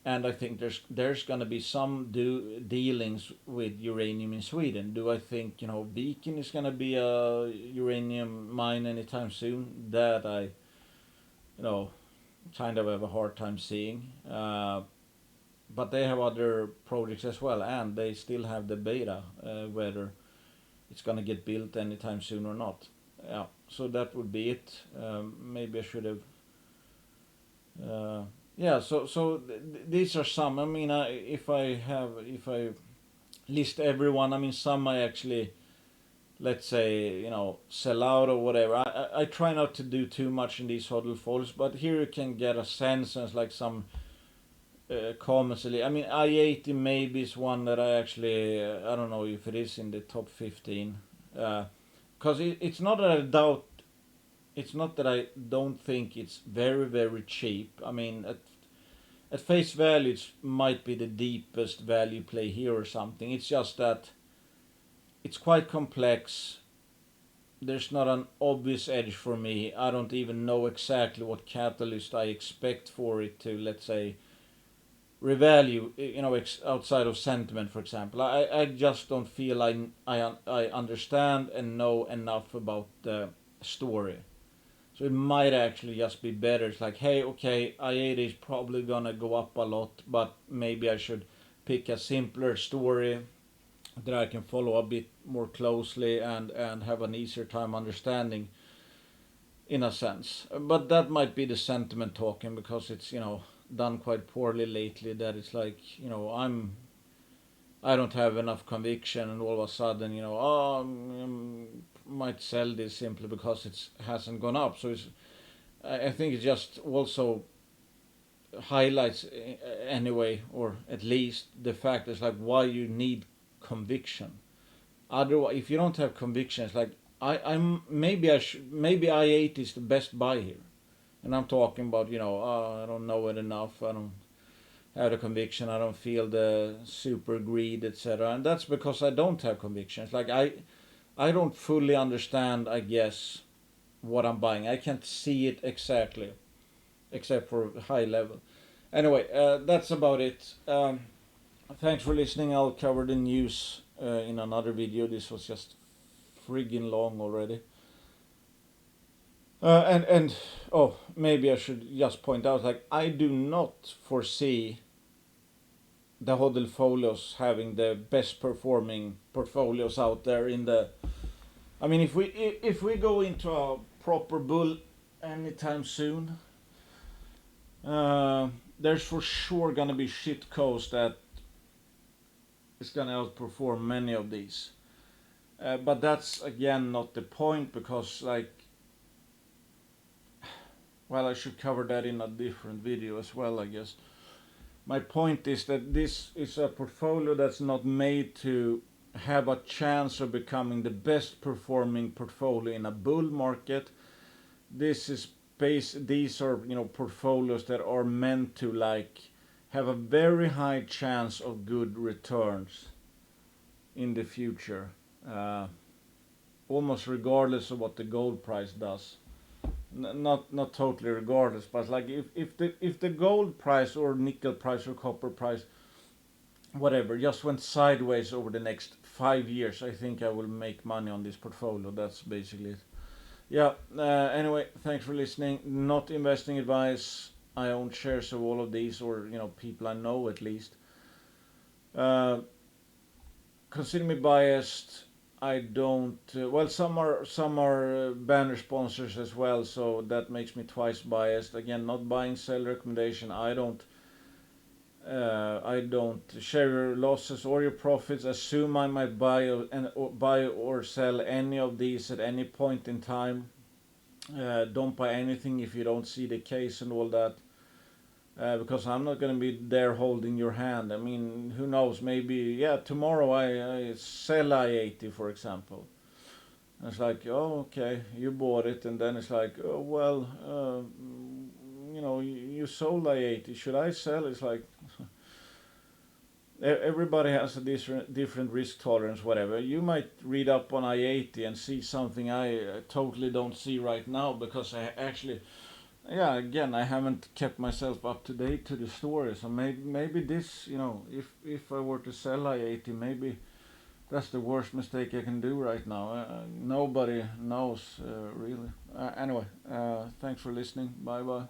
And I think there's going to be some dealings with uranium in Sweden. Do I think Viken is going to be a uranium mine anytime soon? That I kind of have a hard time seeing. But they have other projects as well, and they still have the beta, whether it's gonna get built anytime soon or not. Yeah, so that would be it. Maybe I should have. Yeah, these are some. I mean, if I list everyone, I mean, some I actually, let's say, sell out or whatever. I try not to do too much in these HODL folios, but here you can get a sense and like some comments. I mean, I-80 maybe is one that I actually, I don't know if it is in the top 15. Because it's not that I doubt, it's not that I don't think it's very, very cheap. I mean, at face value, it might be the deepest value play here or something. It's just that it's quite complex. There's not an obvious edge for me. I don't even know exactly what catalyst I expect for it to, let's say, revalue, outside of sentiment, for example. I just don't feel I understand and know enough about the story. So it might actually just be better. It's like, hey, okay, I-80 is probably gonna go up a lot, but maybe I should pick a simpler story that I can follow a bit more closely and have an easier time understanding, in a sense. But that might be the sentiment talking, because it's done quite poorly lately. That it's like, I don't have enough conviction, and all of a sudden, might sell this simply because it hasn't gone up. So I think it just also highlights, anyway, or at least the fact is like why you need conviction. Otherwise, if you don't have conviction, it's like I'm maybe I-80 is the best buy here, and I'm talking about I don't know it enough. I don't have the conviction. I don't feel the super greed, etc. And that's because I don't have conviction. It's like I don't fully understand, I guess, what I'm buying. I can't see it exactly, except for high level. Anyway, that's about it. Thanks for listening. I'll cover the news in another video. This was just friggin' long already. And oh, maybe I should just point out, like, I do not foresee the HODL-folios having the best performing portfolios out there in the. I mean, if we go into a proper bull anytime soon, there's for sure gonna be shit coast that is gonna outperform many of these. But that's again not the point, because like, well, I should cover that in a different video as well, I guess. My point is that this is a portfolio that's not made to have a chance of becoming the best performing portfolio in a bull market. This is these are portfolios that are meant to like have a very high chance of good returns in the future, almost regardless of what the gold price does. Not totally regardless, but like if the gold price or nickel price or copper price, whatever, just went sideways over the next 5 years, I think I will make money on this portfolio. That's basically it. Yeah. Anyway, thanks for listening. Not investing advice. I own shares of all of these, or people I know at least. Uh, Consider me biased. I don't. Well, some are banner sponsors as well, so that makes me twice biased. Again, not buying sell recommendation. I don't share your losses or your profits. Assume I might buy or sell any of these at any point in time. Don't buy anything if you don't see the case and all that. Because I'm not going to be there holding your hand. I mean, who knows? Maybe, yeah, tomorrow I sell I-80, for example. And it's like, oh, okay, you bought it, and then it's like, oh, well, you sold I-80. Should I sell? It's like, everybody has a different risk tolerance, whatever. You might read up on I-80 and see something I totally don't see right now, because I actually, yeah, again, I haven't kept myself up to date to the story. So maybe this, if I were to sell I-80, maybe that's the worst mistake I can do right now. Nobody knows, really. Anyway, thanks for listening. Bye bye.